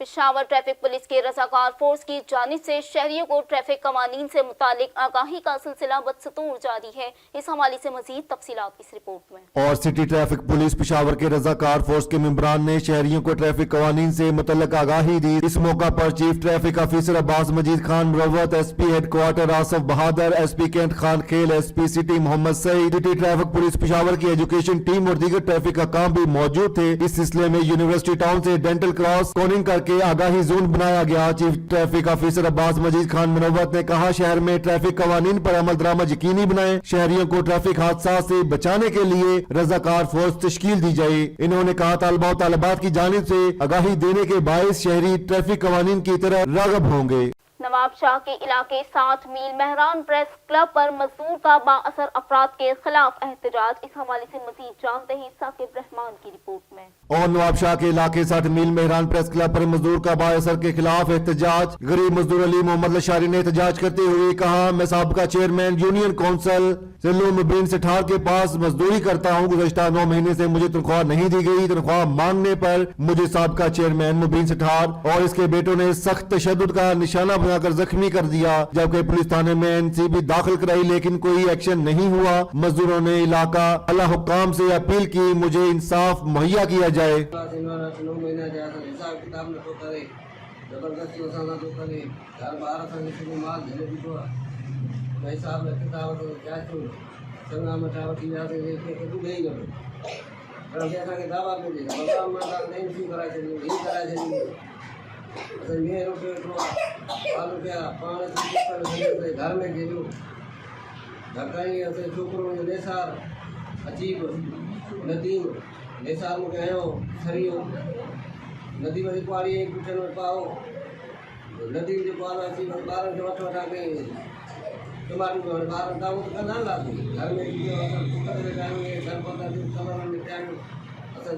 पेशावर ट्रैफिक पुलिस के रजाकार फोर्स की जानिब से शहरियों को ट्रैफिक कवानीन से मुतालिक आगाही का सिलसिला बदस्तूर जारी है। इस हवाले से मजीद तफसीलात इस रिपोर्ट में। और सिटी ट्रैफिक पुलिस पेशावर के रजाकार फोर्स के मेंबरान ने शहरियों को ट्रैफिक कवानीन से मुतल्लिक आगाही दी। इस मौका पर chief traffic officer Abbas Majeed Khan Marwat, SP headquarter Asif Bahadur, SP cantt Khan Khel, SP city Mohammad Saeed, city traffic police Peshawar की एजुकेशन टीम और दीगर ट्रैफिक हकाम भी मौजूद थे। इस सिलसिले में यूनिवर्सिटी टाउन से डेंटल क्रॉस कोनिंग करके आगाही जोन बनाया गया। Chief traffic officer Abbas Majeed Khan मुनव्वत ने कहा, शहर में ट्रैफिक कवानीन पर अमल दरामद यकीनी बनाएं। शहरियों को ट्रैफिक हादसा से बचाने के लिए रजाकार फोर्स तश्कील दी जाए। इन्होंने कहा, तालबा और तालिबात की जानिब से आगाही देने के बायस शहरी ट्रैफिक कवानीन की तरह राग़ब होंगे। नवाब शाह के इलाके 7 मील मेहरान प्रेस क्लब पर मजदूर का बाअसर अफराद के खिलाफ एहतजाज। इस हवाले से मजीद जानते हैं साकिब रहमान की रिपोर्ट में। और नवाब शाह के इलाके 7 मील मेहरान प्रेस क्लब पर मजदूर का बाअसर के खिलाफ एहतजाज। गरीब मजदूर अली मोहम्मद लशारी ने एहतजाज करते हुए कहा, मैं साबका चेयरमैन यूनियन काउंसिल सिल्लू मुबीन सिठार के पास मजदूरी करता हूँ। गुज़श्ता 9 महीने से मुझे तनख्वाह नहीं दी गई। तनख्वाह मांगने पर मुझे साबका चेयरमैन मुबीन सिठार और इसके बेटों ने सख्त तशद्दुद का निशाना बनाकर जख्मी कर दिया। जबकि पुलिस थाने में NCB दाखिल कराई लेकिन कोई एक्शन नहीं हुआ। मजदूरों ने इलाका अला हुक्काम से अपील की, मुझे इंसाफ मुहैया किया जाए। घर में गेलो धकाई असे छोकरो नेसार अजीब नदीम नेसार में गयो सरियो नदी में पानी एक कुटन में पाओ नदी में पानी असी बारन के वठ वठा के टमाटो में बारन दाऊ तो ना लागी घर में जो कुकर में टाइम में घर पर दिन कमर में टाइम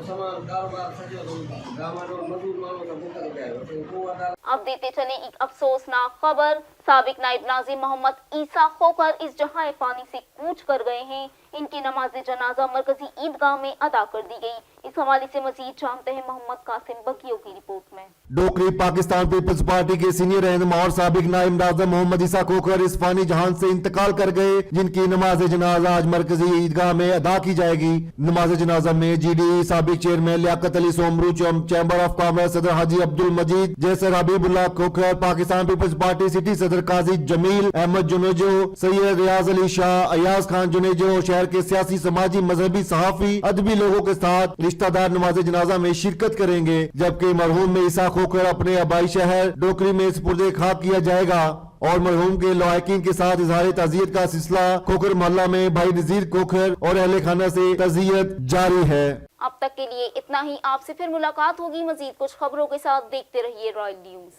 सामान कारोबार सजो गामाडो मजदूर मानो का बुकर गया को अदालत। अब देते चले एक अफसोसनाक खबर। साबिक नायब नाज़िम मोहम्मद ईसा खोकर इस जहां पानी से कूच कर गए हैं। इनकी नमाज जनाजा मरकजी ईदगाह में अदा कर दी गई। इस हवाले से मजीद जानते हैं मोहम्मद कासिम बगियो की रिपोर्ट में। डोकरी पाकिस्तान पीपल्स पार्टी के सीनियर रहनुमा और साबिक नायब नाज़िम मोहम्मद ईसा खोकर इस फानी जहान से इंतकाल कर गए, जिनकी नमाज जनाजा आज मरकजी ईदगाह में अदा की जाएगी। नमाज जनाजा में GD साबिक chairman Liaquat Ali Soomro, chamber of commerce सदर हाजी अब्दुल मजीद, जैसर Habibullah Khokhar, Pakistan peoples party city सदर काजी जमील अहमद जुनेजो, सैयद रियाज अली शाह, अयाज खान जुनेजो, शहर के सियासी समाजी मजहबी सहाफी अदबी लोगों के साथ रिश्तेदार नमाज जनाजा में शिरकत करेंगे। जबकि मरहूम में ईसा खोखर अपने आबाई शहर डोकरी में सुपुर्दे खाक किया जाएगा और मरहूम के लवाकिन के साथ इजहार ताज़ियत का सिलसिला खोखर मोहल्ला में भाई नजीर खोखर और अहले खाना से ताज़ियत जारी है। अब तक के लिए इतना ही। आपसे फिर मुलाकात होगी मजीद कुछ खबरों के साथ। देखते रहिए रॉयल न्यूज।